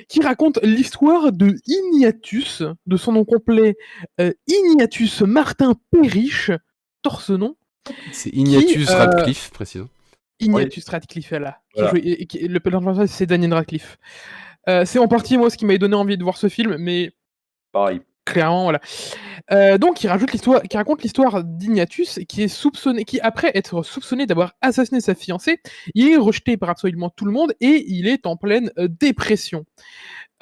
Qui raconte l'histoire de Ignatius, de son nom complet Ignatius Martin Perriche, torse-nom. C'est Ignatius Radcliffe, précisons. Ignatius Radcliffe, là. Voilà. Le personnage, c'est Daniel Radcliffe. C'est en partie, moi, ce qui m'avait donné envie de voir ce film, mais Pareil. clairement, voilà. Donc, qui raconte l'histoire d'Ignatius, qui est soupçonné, qui après être soupçonné d'avoir assassiné sa fiancée, il est rejeté par absolument tout le monde et il est en pleine dépression.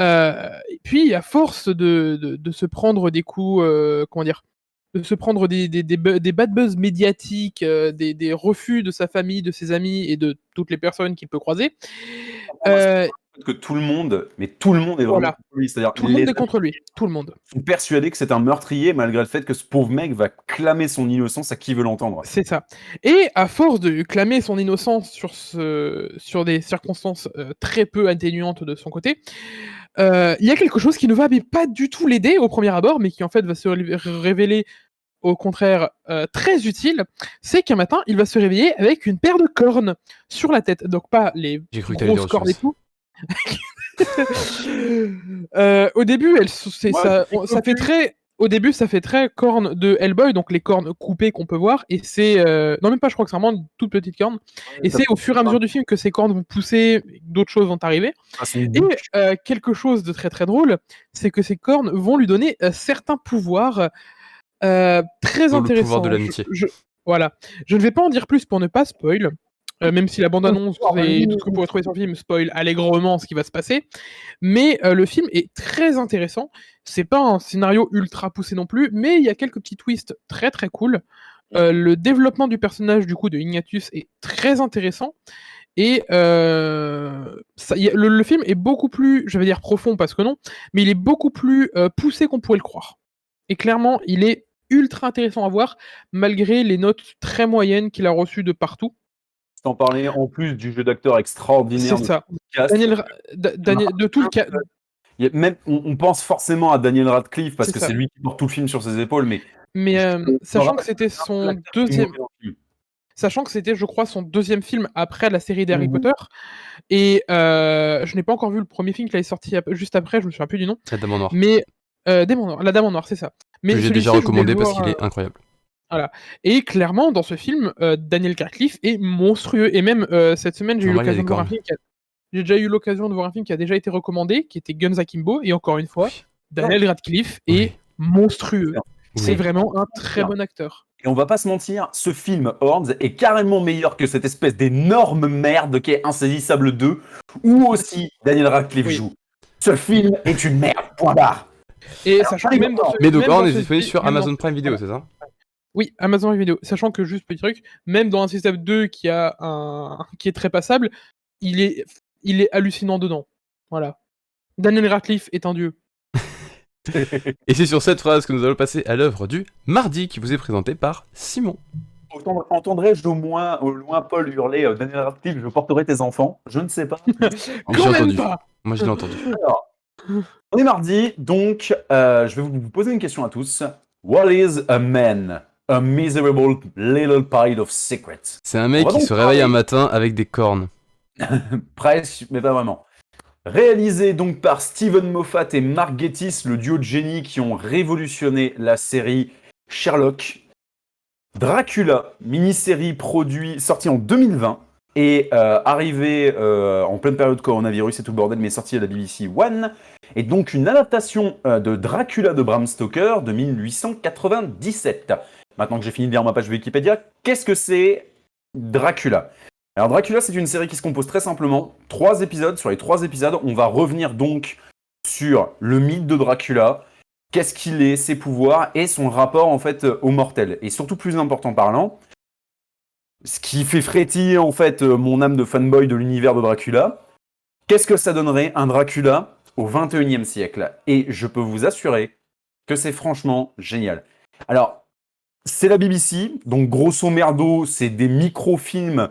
Et puis, à force de se prendre des coups, de se prendre des bad buzz médiatiques, des refus de sa famille, de ses amis et de toutes les personnes qu'il peut croiser. Que tout le monde est vraiment Voilà. contre lui. C'est-à-dire Tout le monde est contre lui. Tout le monde. sont persuadés que c'est un meurtrier malgré le fait que ce pauvre mec va clamer son innocence à qui veut l'entendre. C'est ça. Et à force de clamer son innocence sur des circonstances très peu atténuantes de son côté, il y a quelque chose qui ne va pas du tout l'aider au premier abord, mais qui en fait va se révéler au contraire très utile, c'est qu'un matin, il va se réveiller avec une paire de cornes sur la tête. Donc pas les grosses cornes et tout. Au début, ça fait très... Au début, ça fait très cornes de Hellboy, donc les cornes coupées qu'on peut voir, et c'est... Non, même pas, je crois que c'est vraiment une toute petite corne. Et c'est au fur et à mesure du film que ces cornes vont pousser, d'autres choses vont arriver. Et quelque chose de très très drôle, c'est que ces cornes vont lui donner certains pouvoirs très intéressants. Le pouvoir de l'amitié. Voilà. Je ne vais pas en dire plus pour ne pas spoil. Même si la bande-annonce et tout ce que vous pourrez trouver sur le film spoil allègrement ce qui va se passer. Mais le film est très intéressant. C'est pas un scénario ultra poussé non plus, mais il y a quelques petits twists très très cool. Le développement du personnage du coup de Ignatius est très intéressant. Et le film est beaucoup plus, je vais dire profond parce que non, mais il est beaucoup plus poussé qu'on pourrait le croire. Et clairement, il est ultra intéressant à voir, malgré les notes très moyennes qu'il a reçues de partout. Sans parler en plus du jeu d'acteur extraordinaire. C'est ça. De tout le cast. Même, on pense forcément à Daniel Radcliffe parce que c'est lui qui porte tout le film sur ses épaules, mais Mais sachant que c'était son L'acteur deuxième, dans le film. sachant que c'était, je crois, son deuxième film après la série d'Harry Mhm. Potter. Et je n'ai pas encore vu le premier film qui est sorti juste après, je me souviens plus du nom. La Dame en Noir. Mais Démon Noir, la Dame en Noir, c'est ça. Mais Que j'ai celui-ci, déjà je voulais le recommandé parce voir, qu'il est incroyable. Et clairement, dans ce film, Daniel Radcliffe est monstrueux. Et même cette semaine, Normal, il y a des cornes. J'ai déjà eu l'occasion de voir un film qui a déjà été recommandé, qui était Guns Akimbo. Et encore une fois, Oui. Daniel Radcliffe Oui. est monstrueux. Oui. C'est vraiment un très bon acteur. Et on va pas se mentir, ce film Horns est carrément meilleur que cette espèce d'énorme merde qu'est Insaisissable 2, où aussi Daniel Radcliffe Oui. joue. Ce film est une merde, point barre. Et sachant que même dans ce Mais donc, même Horn dans est ce- disponible sur même dans- Amazon Prime Video, c'est ça? Oui, Amazon Prime Video. Sachant que, juste petit truc, même dans un système 2 qui est très passable, il est hallucinant dedans. Voilà. Daniel Radcliffe est un dieu. Et c'est sur cette phrase que nous allons passer à l'œuvre du mardi qui vous est présentée par Simon. Entendrais-je au loin Paul hurler Daniel Radcliffe, je porterai tes enfants? Je ne sais pas. J'ai Quand même entendu. pas. Moi, je l'ai entendu. Alors, on est mardi, donc je vais vous poser une question à tous. What is a man? A miserable little pile of secrets. C'est un mec On va qui donc se réveille un parler- matin avec des cornes. Presque, mais pas vraiment. Réalisé donc par Steven Moffat et Mark Gatiss, le duo de génies qui ont révolutionné la série Sherlock. Dracula, mini-série sortie en 2020 et arrivée en pleine période coronavirus et tout le bordel, mais sortie à la BBC One. Et donc une adaptation de Dracula de Bram Stoker de 1897. Maintenant que j'ai fini de lire ma page Wikipédia, qu'est-ce que c'est Dracula? Alors Dracula, c'est une série qui se compose très simplement 3 épisodes. Sur les 3 épisodes, on va revenir donc sur le mythe de Dracula, qu'est-ce qu'il est, ses pouvoirs et son rapport en fait aux mortels. Et surtout plus important parlant, ce qui fait frétiller en fait mon âme de fanboy de l'univers de Dracula, qu'est-ce que ça donnerait un Dracula au 21e siècle? Et je peux vous assurer que c'est franchement génial. Alors, c'est la BBC, donc grosso merdo, c'est des micro-films.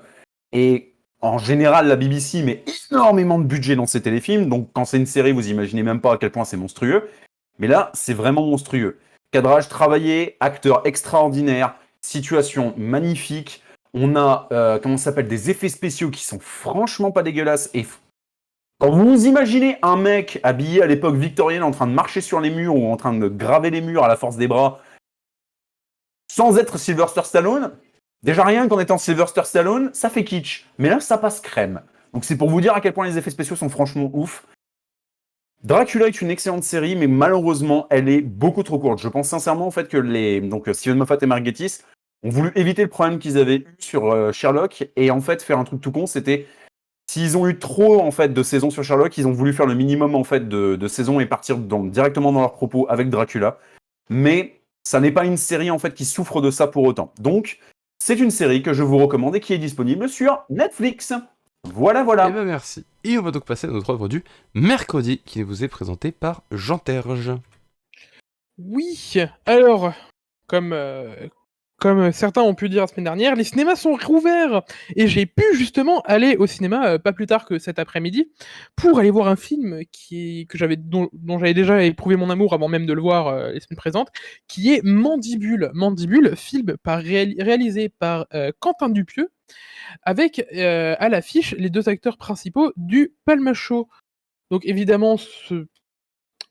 Et en général, la BBC met énormément de budget dans ses téléfilms. Donc, quand c'est une série, vous imaginez même pas à quel point c'est monstrueux. Mais là, c'est vraiment monstrueux. Cadrage travaillé, acteurs extraordinaires, situation magnifique. On a, comment ça s'appelle, des effets spéciaux qui sont franchement pas dégueulasses. Et quand vous imaginez un mec habillé à l'époque victorienne en train de marcher sur les murs ou en train de graver les murs à la force des bras, sans être Sylvester Stallone, déjà rien qu'en étant Sylvester Stallone, ça fait kitsch. Mais là, ça passe crème. Donc c'est pour vous dire à quel point les effets spéciaux sont franchement ouf. Dracula est une excellente série, mais malheureusement, elle est beaucoup trop courte. Je pense sincèrement en fait que donc Steven Moffat et Mark Gatiss ont voulu éviter le problème qu'ils avaient eu sur Sherlock et en fait faire un truc tout con, c'était s'ils ont eu trop en fait de saisons sur Sherlock, ils ont voulu faire le minimum en fait de saisons et partir directement dans leurs propos avec Dracula. Mais ça n'est pas une série en fait qui souffre de ça pour autant. Donc c'est une série que je vous recommande et qui est disponible sur Netflix. Voilà, voilà. Eh ben merci. Et on va donc passer à notre œuvre du mercredi qui vous est présentée par Jean-Terge. Oui, alors, comme certains ont pu dire la semaine dernière, les cinémas sont rouverts et j'ai pu justement aller au cinéma pas plus tard que cet après-midi pour aller voir un film dont j'avais déjà éprouvé mon amour avant même de le voir les semaines présentes, qui est Mandibule. Mandibule, film réalisé par Quentin Dupieux, avec à l'affiche les 2 acteurs principaux du Palma Show. Donc évidemment,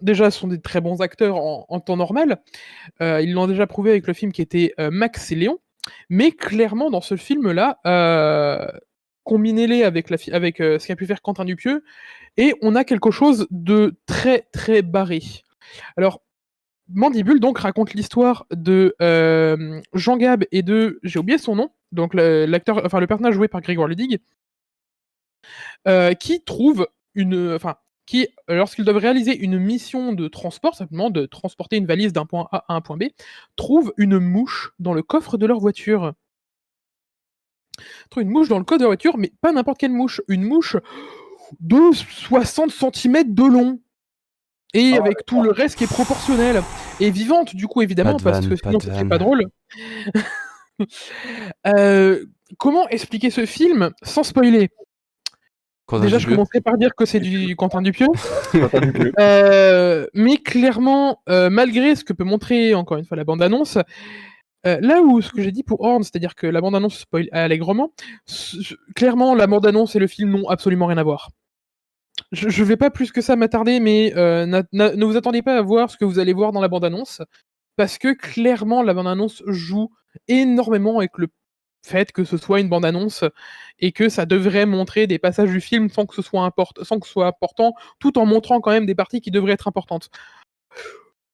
déjà, ce sont des très bons acteurs en temps normal. Ils l'ont déjà prouvé avec le film qui était Max et Léon. Mais clairement, dans ce film-là, combinez-les avec ce qu'a pu faire Quentin Dupieux, et on a quelque chose de très très barré. Alors, Mandibule donc raconte l'histoire de Jean Gab et j'ai oublié son nom, donc le personnage joué par Grégoire Ludig, qui trouvent lorsqu'ils doivent réaliser une mission de transport, simplement de transporter une valise d'un point A à un point B, trouvent une mouche dans le coffre de leur voiture. Trouvent une mouche dans le coffre de leur voiture, mais pas n'importe quelle mouche, une mouche de 60 cm de long. Et avec tout le reste qui est proportionnel. Et vivante, du coup, évidemment, parce que sinon ça serait pas drôle. Comment expliquer ce film sans spoiler? Quentin Déjà, je Dupieux. commencerai par dire que c'est du Quentin Dupieux. Quentin Dupieux. Mais clairement, malgré ce que peut montrer, encore une fois, la bande-annonce, là où ce que j'ai dit pour Horn, c'est-à-dire que la bande-annonce spoil allègrement, clairement, la bande-annonce et le film n'ont absolument rien à voir. Je vais pas plus que ça m'attarder, mais ne vous attendez pas à voir ce que vous allez voir dans la bande-annonce, parce que clairement, la bande-annonce joue énormément avec le fait que ce soit une bande-annonce et que ça devrait montrer des passages du film sans que ce soit important, tout en montrant quand même des parties qui devraient être importantes.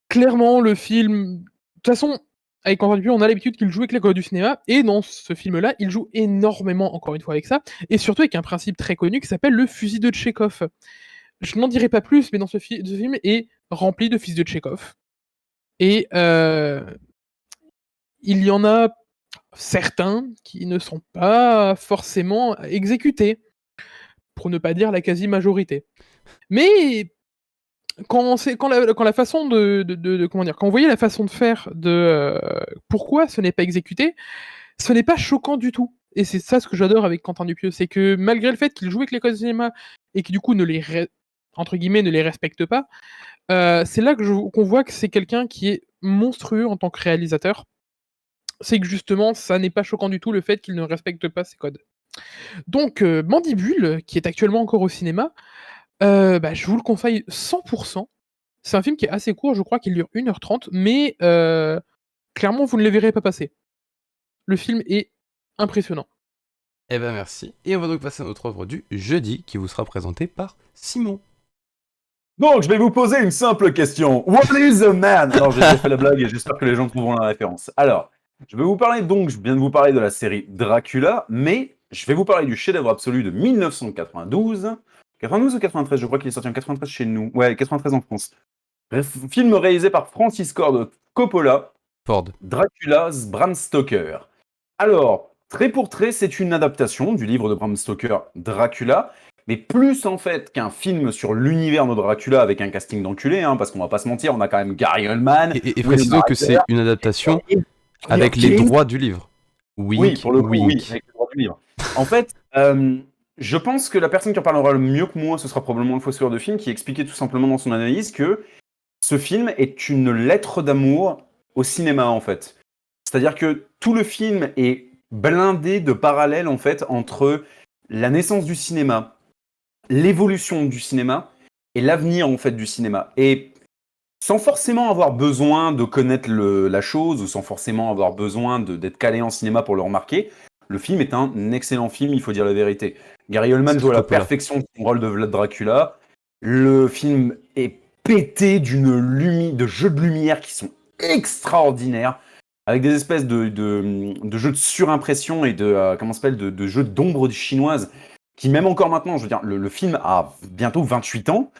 Clairement, le film... De toute façon, avec Quentin Dupieux, on a l'habitude qu'il joue avec les codes du cinéma, et dans ce film-là, il joue énormément, encore une fois, avec ça, et surtout avec un principe très connu qui s'appelle le fusil de Tchekhov. Je n'en dirai pas plus, mais ce film est rempli de fusils de Tchekhov. Et il y en a certains qui ne sont pas forcément exécutés, pour ne pas dire la quasi-majorité. Mais quand la façon comment dire, quand vous voyez la façon de faire de pourquoi ce n'est pas exécuté, ce n'est pas choquant du tout. Et c'est ça ce que j'adore avec Quentin Dupieux, c'est que malgré le fait qu'il joue avec les codes de cinéma et qui du coup ne les entre guillemets ne les respecte pas, c'est là qu'on voit que c'est quelqu'un qui est monstrueux en tant que réalisateur. C'est que justement, ça n'est pas choquant du tout le fait qu'il ne respecte pas ses codes. Donc, Mandibule, qui est actuellement encore au cinéma, je vous le conseille 100%. C'est un film qui est assez court, je crois qu'il dure 1h30, mais clairement, vous ne le verrez pas passer. Le film est impressionnant. Eh ben merci. Et on va donc passer à notre œuvre du jeudi, qui vous sera présentée par Simon. Donc, je vais vous poser une simple question. What is a man? Alors, j'ai déjà fait la blague et j'espère que les gens trouveront la référence. Alors, je vais vous parler donc, je viens de vous parler de la série Dracula, mais je vais vous parler du chef-d'œuvre absolu de 1992. 92 ou 93, je crois qu'il est sorti en 93 chez nous. Ouais, 93 en France. Bref, film réalisé par Francis Ford Coppola, Ford. Dracula's Bram Stoker. Alors, trait pour trait, c'est une adaptation du livre de Bram Stoker, Dracula, mais plus en fait qu'un film sur l'univers de Dracula avec un casting d'enculé, parce qu'on va pas se mentir, on a quand même Gary Oldman. Et précisons que c'est une adaptation avec les droits du livre. Oui, pour le coup, oui, avec les droits du livre. En fait, je pense que la personne qui en parlera le mieux que moi, ce sera probablement le Fossoyeur de film, qui expliquait tout simplement dans son analyse que ce film est une lettre d'amour au cinéma, en fait. C'est-à-dire que tout le film est blindé de parallèles, en fait, entre la naissance du cinéma, l'évolution du cinéma et l'avenir, en fait, du cinéma. Et sans forcément avoir besoin de connaître la chose ou sans forcément avoir besoin d'être calé en cinéma pour le remarquer, le film est un excellent film, il faut dire la vérité. Gary Oldman joue à la perfection son rôle de Vlad Dracula. Le film est pété de jeux de lumière qui sont extraordinaires, avec des espèces de jeux de surimpression et de jeux d'ombre chinoise, qui même encore maintenant, je veux dire, le film a bientôt 28 ans.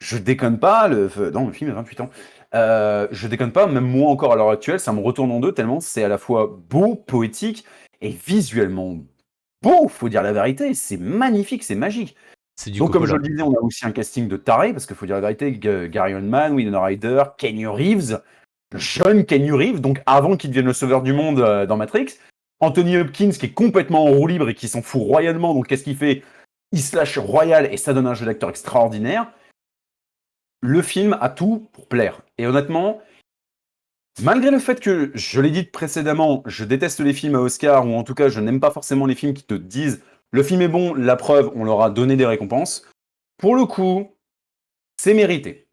Je déconne pas, le film a 28 ans. Je déconne pas, même moi encore à l'heure actuelle, ça me retourne en deux tellement c'est à la fois beau, poétique et visuellement beau, faut dire la vérité. C'est magnifique, c'est magique. Donc, comme je le disais, on a aussi un casting de tarés, parce qu'il faut dire la vérité, Gary Oldman, Winona Ryder, Keanu Reeves, le jeune Keanu Reeves, donc avant qu'il devienne le sauveur du monde dans Matrix. Anthony Hopkins, qui est complètement en roue libre et qui s'en fout royalement, donc qu'est-ce qu'il fait? Il se lâche royal et ça donne un jeu d'acteur extraordinaire. Le film a tout pour plaire. Et honnêtement, malgré le fait que, je l'ai dit précédemment, je déteste les films à Oscar, ou en tout cas, je n'aime pas forcément les films qui te disent « le film est bon, la preuve, on leur a donné des récompenses », pour le coup, c'est mérité.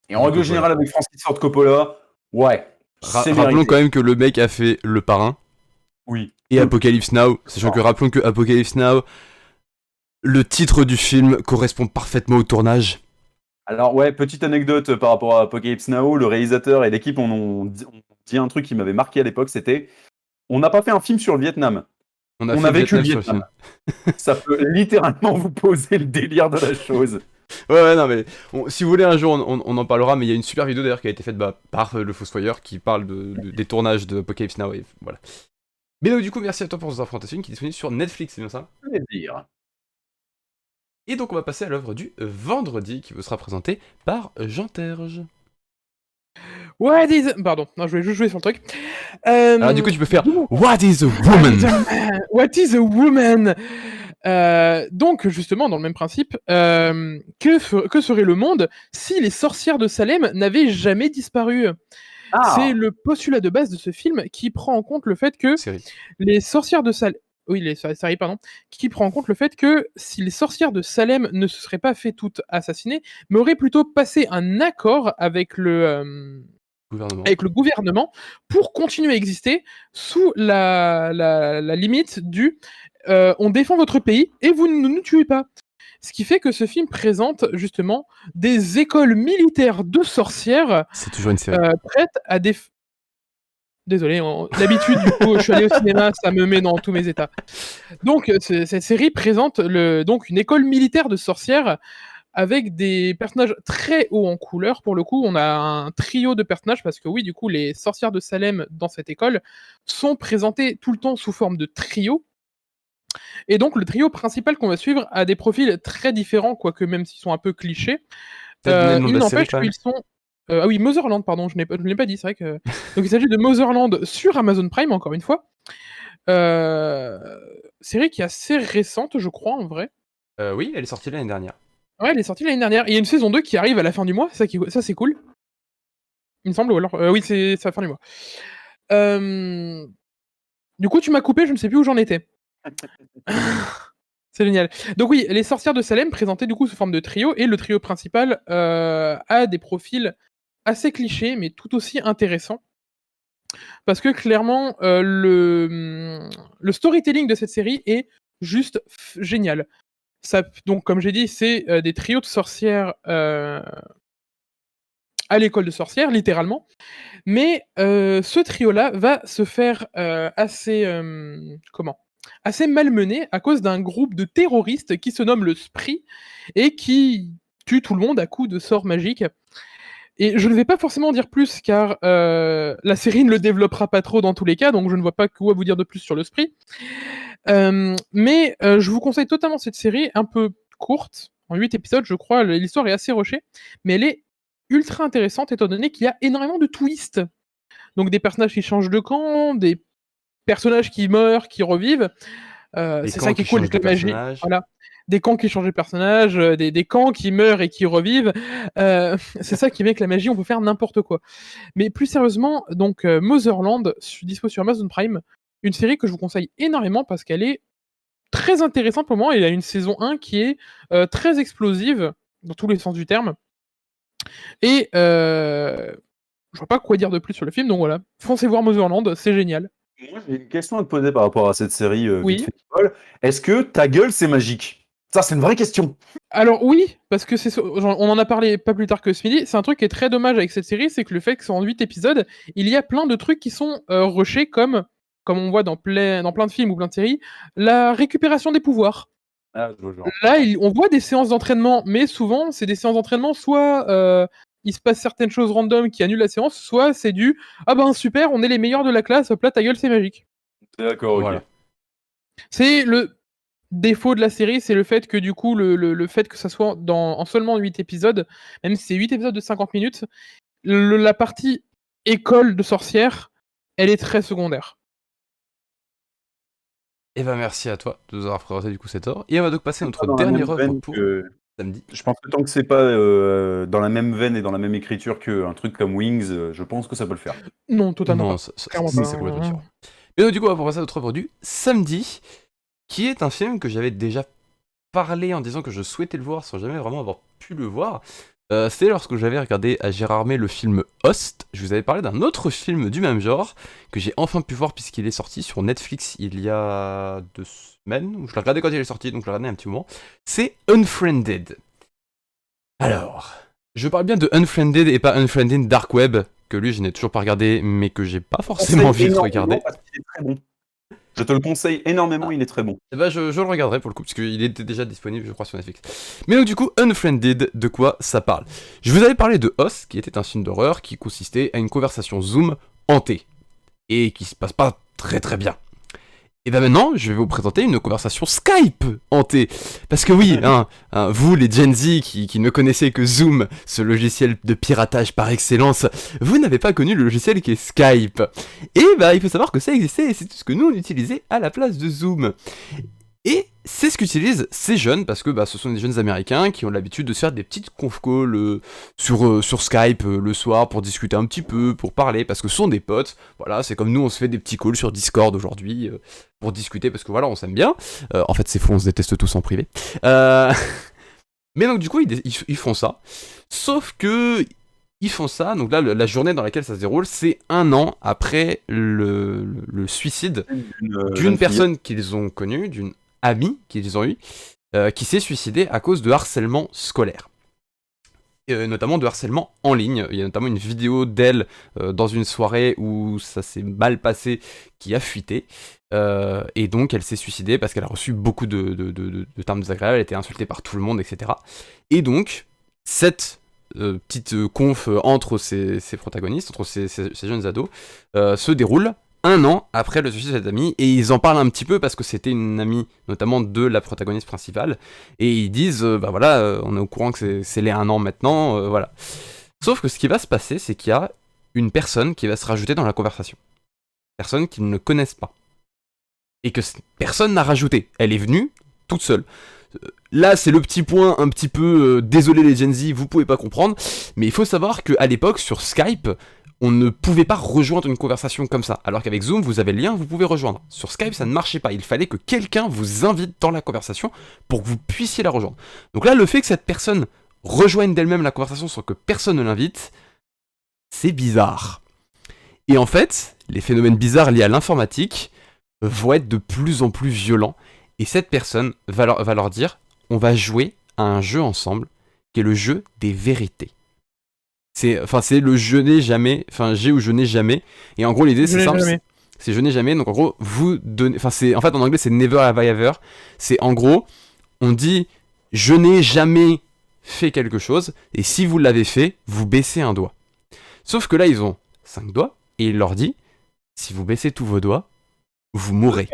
Et en règle générale, avec Francis Ford Coppola, ouais, c'est mérité. Rappelons quand même que le mec a fait Le Parrain. Oui. Et Apocalypse Now, sachant que rappelons que Apocalypse Now, le titre du film correspond parfaitement au tournage. Alors ouais, petite anecdote par rapport à Apocalypse Now, le réalisateur et l'équipe ont dit un truc qui m'avait marqué à l'époque, c'était on n'a pas fait un film sur le Vietnam. On a vécu le Vietnam. Ça peut littéralement vous poser le délire de la chose. Ouais, non mais si vous voulez un jour on en parlera, mais il y a une super vidéo d'ailleurs qui a été faite par le Fossoyeur qui parle des tournages de Apocalypse Now et voilà. Mais donc du coup merci à toi pour cette présentation qui est disponible sur Netflix, c'est bien ça? Plaisir. Et donc on va passer à l'œuvre du vendredi qui vous sera présentée par Jean Terge. What is... Pardon, non, je vais juste jouer sur le truc. Alors du coup tu peux faire What is a woman? What is a woman? Donc justement, dans le même principe, que serait le monde si les sorcières de Salem n'avaient jamais disparu? C'est le postulat de base de ce film qui prend en compte le fait que Série. les sorcières de Salem... Oui, série, pardon. Qui prend en compte le fait que si les sorcières de Salem ne se seraient pas fait toutes assassiner, mais auraient plutôt passé un accord avec le gouvernement pour continuer à exister sous la limite du on défend votre pays et vous ne nous tuez pas. Ce qui fait que ce film présente justement des écoles militaires de sorcières C'est toujours une série. prêtes à Désolé, d'habitude, du coup, je suis allé au cinéma, ça me met dans tous mes états. Donc, cette série présente donc une école militaire de sorcières avec des personnages très hauts en couleur. Pour le coup, on a un trio de personnages parce que oui, du coup, les sorcières de Salem dans cette école sont présentées tout le temps sous forme de trio. Et donc, le trio principal qu'on va suivre a des profils très différents, quoique même s'ils sont un peu clichés. Il n'empêche qu'ils sont... ah oui, Motherland, pardon, je ne l'ai pas dit, c'est vrai que... Donc il s'agit de Motherland sur Amazon Prime, encore une fois. Série qui est assez récente, je crois, en vrai. Oui, elle est sortie l'année dernière. Ouais, elle est sortie l'année dernière. Il y a une saison 2 qui arrive à la fin du mois, ça c'est cool. Il me semble, ou alors... oui, c'est à la fin du mois. Du coup, tu m'as coupé, je ne sais plus où j'en étais. C'est génial. Donc oui, les sorcières de Salem présentées du coup sous forme de trio, et le trio principal a des profils assez clichés, mais tout aussi intéressants. Parce que clairement, le storytelling de cette série est juste génial. Donc comme j'ai dit, c'est des trios de sorcières à l'école de sorcières, littéralement. Mais ce trio-là va se faire assez malmené à cause d'un groupe de terroristes qui se nomme le Spree et qui tue tout le monde à coups de sorts magiques. Et je ne vais pas forcément en dire plus car la série ne le développera pas trop dans tous les cas, donc je ne vois pas quoi vous dire de plus sur le Spree. Mais je vous conseille totalement cette série, un peu courte, en 8 épisodes je crois, l'histoire est assez rushée, mais elle est ultra intéressante étant donné qu'il y a énormément de twists. Donc des personnages qui changent de camp, des personnages qui meurent, qui revivent. C'est ça qui est cool avec la magie. Voilà. Des camps qui changent de personnage, des camps qui meurent et qui revivent. C'est ça qui est bien avec la magie, on peut faire n'importe quoi. Mais plus sérieusement, donc Motherland, dispo sur Amazon Prime, une série que je vous conseille énormément parce qu'elle est très intéressante pour moi. Il y a une saison 1 qui est très explosive, dans tous les sens du terme. Et je vois pas quoi dire de plus sur le film, donc voilà. Foncez voir Motherland, c'est génial. Moi, j'ai une question à te poser par rapport à cette série Oui. vite fait, Paul. Est-ce que ta gueule, c'est magique? Ça, c'est une vraie question. Alors oui, parce que on en a parlé pas plus tard que ce midi, c'est un truc qui est très dommage avec cette série, c'est que le fait que c'est en 8 épisodes, il y a plein de trucs qui sont rushés comme on voit dans plein de films ou plein de séries, la récupération des pouvoirs. Ah, je vois le genre. Là, on voit des séances d'entraînement, mais souvent, c'est des séances d'entraînement, soit il se passe certaines choses random qui annulent la séance, soit c'est du « Ah ben super, on est les meilleurs de la classe, hop là, ta gueule, c'est magique ». D'accord, ok. Voilà. C'est le défaut de la série, c'est le fait que du coup, le fait que ça soit en seulement 8 épisodes, même si c'est 8 épisodes de 50 minutes, la partie école de sorcières, elle est très secondaire. Et bah merci à toi de nous avoir présenté du coup cette œuvre. Et on va donc passer à notre dernière œuvre pour samedi. Je pense que tant que c'est pas dans la même veine et dans la même écriture qu'un truc comme Wings, je pense que ça peut le faire. Non, totalement Non, pas. c'est complètement différent. Et donc du coup, on va passer à notre œuvre du samedi, qui est un film que j'avais déjà parlé en disant que je souhaitais le voir sans jamais vraiment avoir pu le voir. C'était lorsque j'avais regardé à Gérard May le film Host. Je vous avais parlé d'un autre film du même genre que j'ai enfin pu voir puisqu'il est sorti sur Netflix il y a 2 semaines. Je l'ai regardé quand il est sorti, donc je l'ai regardé un petit moment. C'est Unfriended. Alors, je parle bien de Unfriended et pas Unfriended Dark Web, que lui je n'ai toujours pas regardé, mais que j'ai pas forcément envie de regarder. Parce qu'il est très bon. Je te le conseille énormément, il est très bon. Et bah je le regarderai pour le coup, parce qu'il était déjà disponible, je crois, sur Netflix. Mais donc du coup, Unfriended, de quoi ça parle? Je vous avais parlé de Host, qui était un film d'horreur qui consistait à une conversation Zoom hantée, et qui se passe pas très très bien. Et bah maintenant, je vais vous présenter une conversation Skype hantée. Parce que oui, vous les Gen Z qui ne connaissez que Zoom, ce logiciel de piratage par excellence, vous n'avez pas connu le logiciel qui est Skype. Et bah il faut savoir que ça existait et c'est tout ce que nous on utilisait à la place de Zoom. Et c'est ce qu'utilisent ces jeunes, parce que ce sont des jeunes américains qui ont l'habitude de se faire des petites conf calls sur Skype le soir pour discuter un petit peu, pour parler, parce que ce sont des potes. Voilà, c'est comme nous, on se fait des petits calls sur Discord aujourd'hui pour discuter, parce que voilà, on s'aime bien. En fait, c'est faux, on se déteste tous en privé. Mais donc, du coup, ils font ça. Sauf que ils font ça, donc là, la journée dans laquelle ça se déroule, c'est 1 an après le suicide d'une personne qu'ils ont connue, d'une amie qu'ils ont eue, qui s'est suicidée à cause de harcèlement scolaire. Notamment de harcèlement en ligne. Il y a notamment une vidéo d'elle dans une soirée où ça s'est mal passé qui a fuité. Et donc elle s'est suicidée parce qu'elle a reçu beaucoup de termes désagréables, elle a été insultée par tout le monde, etc. Et donc, cette petite conf entre ces protagonistes, entre ces jeunes ados, se déroule 1 an après le suicide de cette amie, et ils en parlent un petit peu parce que c'était une amie notamment de la protagoniste principale, et ils disent on est au courant que c'est les 1 an maintenant, voilà. Sauf que ce qui va se passer, c'est qu'il y a une personne qui va se rajouter dans la conversation, personne qu'ils ne connaissent pas, et que personne n'a rajouté, elle est venue toute seule. Là, c'est le petit point un petit peu désolé les Gen Z, vous pouvez pas comprendre, mais il faut savoir qu'à l'époque sur Skype, on ne pouvait pas rejoindre une conversation comme ça, alors qu'avec Zoom, vous avez le lien, vous pouvez rejoindre. Sur Skype, ça ne marchait pas, il fallait que quelqu'un vous invite dans la conversation pour que vous puissiez la rejoindre. Donc là, le fait que cette personne rejoigne d'elle-même la conversation sans que personne ne l'invite, c'est bizarre. Et en fait, les phénomènes bizarres liés à l'informatique vont être de plus en plus violents, et cette personne va leur dire, on va jouer à un jeu ensemble, qui est le jeu des vérités. C'est le je n'ai jamais, j'ai ou je n'ai jamais, et en gros l'idée c'est simple, c'est je n'ai jamais, donc en gros vous donnez, en fait en anglais c'est never have I ever, c'est en gros, on dit je n'ai jamais fait quelque chose, et si vous l'avez fait, vous baissez un doigt. Sauf que là ils ont 5 doigts, et il leur dit, si vous baissez tous vos doigts, vous mourrez.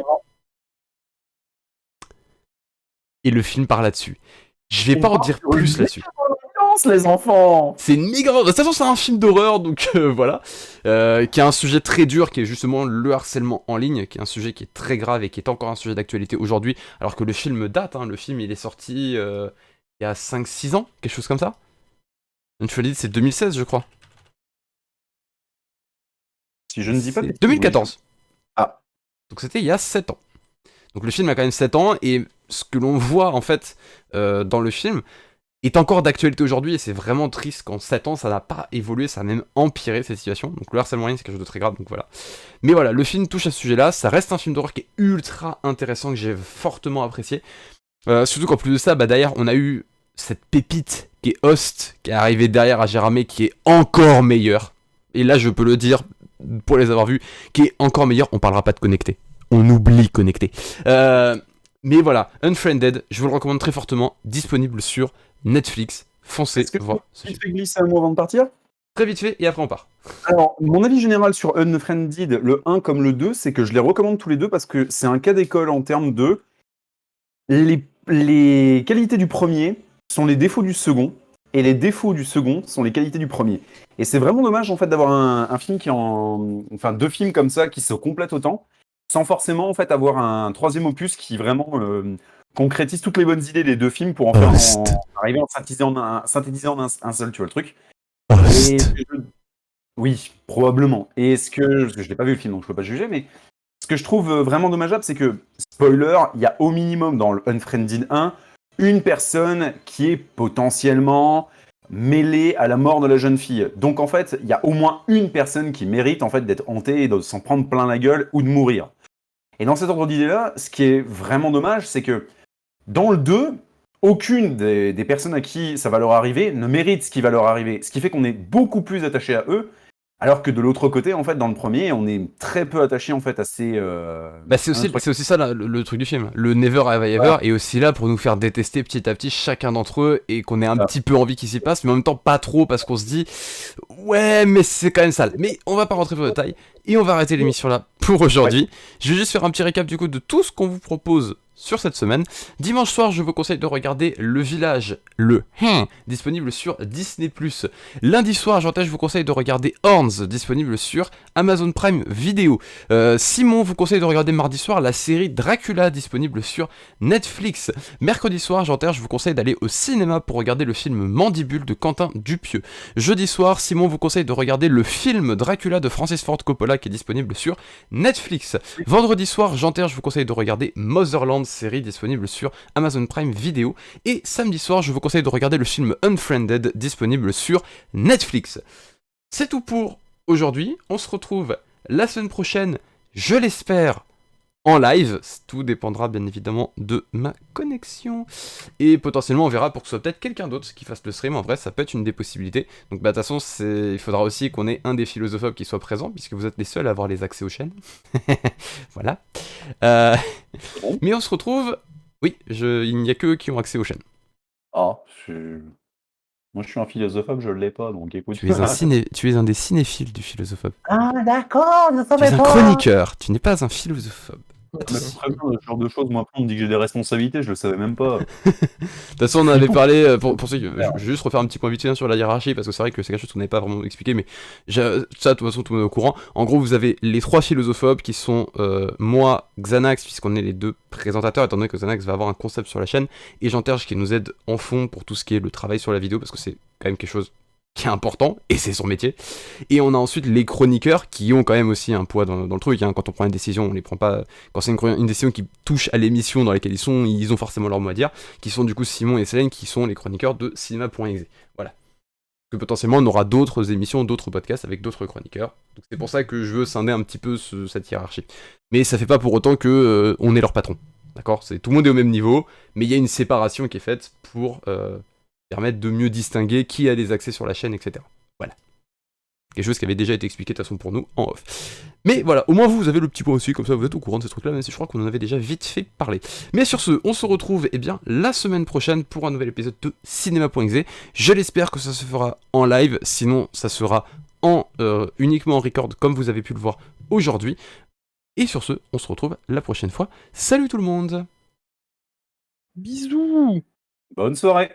Et le film part là-dessus. Je vais pas en dire plus là-dessus. Les enfants. C'est une méga... De toute façon, c'est un film d'horreur, donc voilà. Qui a un sujet très dur, qui est justement le harcèlement en ligne, qui est un sujet qui est très grave et qui est encore un sujet d'actualité aujourd'hui, alors que le film date, le film il est sorti il y a 5-6 ans, quelque chose comme ça. Unfriended, c'est 2016, je crois. Si je ne dis pas... 2014. Ah. Donc c'était il y a 7 ans. Donc le film a quand même 7 ans, et ce que l'on voit en fait dans le film est encore d'actualité aujourd'hui, et c'est vraiment triste qu'en 7 ans ça n'a pas évolué, ça a même empiré cette situation. Donc le harcèlement en ligne c'est quelque chose de très grave, donc voilà. Mais voilà, le film touche à ce sujet-là, ça reste un film d'horreur qui est ultra intéressant, que j'ai fortement apprécié. Surtout qu'en plus de ça, derrière on a eu cette pépite qui est Host, qui est arrivée derrière à Gérardmer, qui est encore meilleure. Et là je peux le dire, pour les avoir vus, qui est encore meilleure, on parlera pas de Connecté. On oublie Connecté. Mais voilà, Unfriended, je vous le recommande très fortement, disponible sur Netflix. Foncez voir ce film. Tu fais glisser un mot avant de partir ? Très vite fait, et après on part. Alors, mon avis général sur Unfriended, le 1 comme le 2, c'est que je les recommande tous les deux parce que c'est un cas d'école en termes de... Les qualités du premier sont les défauts du second, et les défauts du second sont les qualités du premier. Et c'est vraiment dommage en fait d'avoir un film qui enfin 2 films comme ça qui se complètent autant, sans forcément en fait avoir un 3e opus qui vraiment concrétise toutes les bonnes idées des 2 films pour en faire arriver en synthétiser en un seul, tu vois le truc. Oui, probablement. Et parce que je l'ai pas vu le film donc je peux pas juger, mais ce que je trouve vraiment dommageable, c'est que, spoiler, il y a au minimum dans le Unfriended 1 une personne qui est potentiellement mêlée à la mort de la jeune fille. Donc en fait, il y a au moins une personne qui mérite en fait d'être hantée et de s'en prendre plein la gueule ou de mourir. Et dans cet ordre d'idée-là, ce qui est vraiment dommage, c'est que dans le 2, aucune des personnes à qui ça va leur arriver ne mérite ce qui va leur arriver. Ce qui fait qu'on est beaucoup plus attaché à eux, alors que de l'autre côté, en fait, dans le premier, on est très peu attaché en fait à ces... c'est aussi ça le truc du film. Le Never Have I Ever est aussi là pour nous faire détester petit à petit chacun d'entre eux, et qu'on ait un petit peu envie qu'ils s'y passent, mais en même temps pas trop, parce qu'on se dit ouais mais c'est quand même sale. Mais on va pas rentrer dans le détail, et on va arrêter l'émission là pour aujourd'hui. Je vais juste faire un petit récap du coup de tout ce qu'on vous propose sur cette semaine. Dimanche soir, je vous conseille de regarder Le Village, disponible sur Disney+. Lundi soir, je vous conseille de regarder Horns, disponible sur Amazon Prime Video. Simon vous conseille de regarder mardi soir la série Dracula, disponible sur Netflix. Mercredi soir, je vous conseille d'aller au cinéma pour regarder le film Mandibule de Quentin Dupieux. Jeudi soir, Simon vous conseille de regarder le film Dracula de Francis Ford Coppola qui est disponible sur Netflix. Vendredi soir, je vous conseille de regarder Motherland, série disponible sur Amazon Prime Video. Et samedi soir, je vous conseille de regarder le film Unfriended, disponible sur Netflix. C'est tout pour aujourd'hui. On se retrouve la semaine prochaine, je l'espère, en live. Tout dépendra bien évidemment de ma connexion. Et potentiellement, on verra pour que ce soit peut-être quelqu'un d'autre qui fasse le stream. En vrai, ça peut être une des possibilités. Donc, de toute façon, il faudra aussi qu'on ait un des philosophes qui soit présent, puisque vous êtes les seuls à avoir les accès aux chaînes. Voilà. Mais on se retrouve... Oui, il n'y a que eux qui ont accès aux chaînes. Ah, moi je suis un philosophobe, je l'ai pas, donc écoute. Tu es un des cinéphiles du philosophobe. Ah, d'accord, je Tu es savais un pas. chroniqueur, tu n'es pas un philosophobe. Mais très bien, ce genre de choses, moi après on me dit que j'ai des responsabilités, je le savais même pas. De toute façon, on en avait parlé, pour ceux qui... Je vais juste refaire un petit point vite fait sur la hiérarchie, parce que c'est vrai que c'est quelque chose qu'on n'avait pas vraiment expliqué, mais ça, de toute façon, tout le monde est au courant. En gros, vous avez les 3 philosophobes qui sont moi, Xanax, puisqu'on est les 2 présentateurs, étant donné que Xanax va avoir un concept sur la chaîne, et Jean-Terge qui nous aide en fond pour tout ce qui est le travail sur la vidéo, parce que c'est quand même quelque chose qui est important, et c'est son métier. Et on a ensuite les chroniqueurs qui ont quand même aussi un poids dans le truc, hein. Quand on prend une décision, on les prend pas... Quand c'est une décision qui touche à l'émission dans laquelle ils ont forcément leur mot à dire, qui sont du coup Simon et Céline, qui sont les chroniqueurs de cinéma.exe. Voilà. Que potentiellement on aura d'autres émissions, d'autres podcasts avec d'autres chroniqueurs. Donc c'est pour ça que je veux scinder un petit peu cette hiérarchie. Mais ça fait pas pour autant que on est leur patron. D'accord ? Tout le monde est au même niveau, mais il y a une séparation qui est faite pour... permettre de mieux distinguer qui a des accès sur la chaîne, etc. Voilà. Quelque chose qui avait déjà été expliqué de toute façon pour nous en off. Mais voilà, au moins vous avez le petit point aussi, comme ça vous êtes au courant de ces trucs-là, même si je crois qu'on en avait déjà vite fait parler. Mais sur ce, on se retrouve la semaine prochaine pour un nouvel épisode de Cinéma.exe. Je l'espère que ça se fera en live, sinon ça sera uniquement en record comme vous avez pu le voir aujourd'hui. Et sur ce, on se retrouve la prochaine fois. Salut tout le monde! Bisous. Bonne soirée.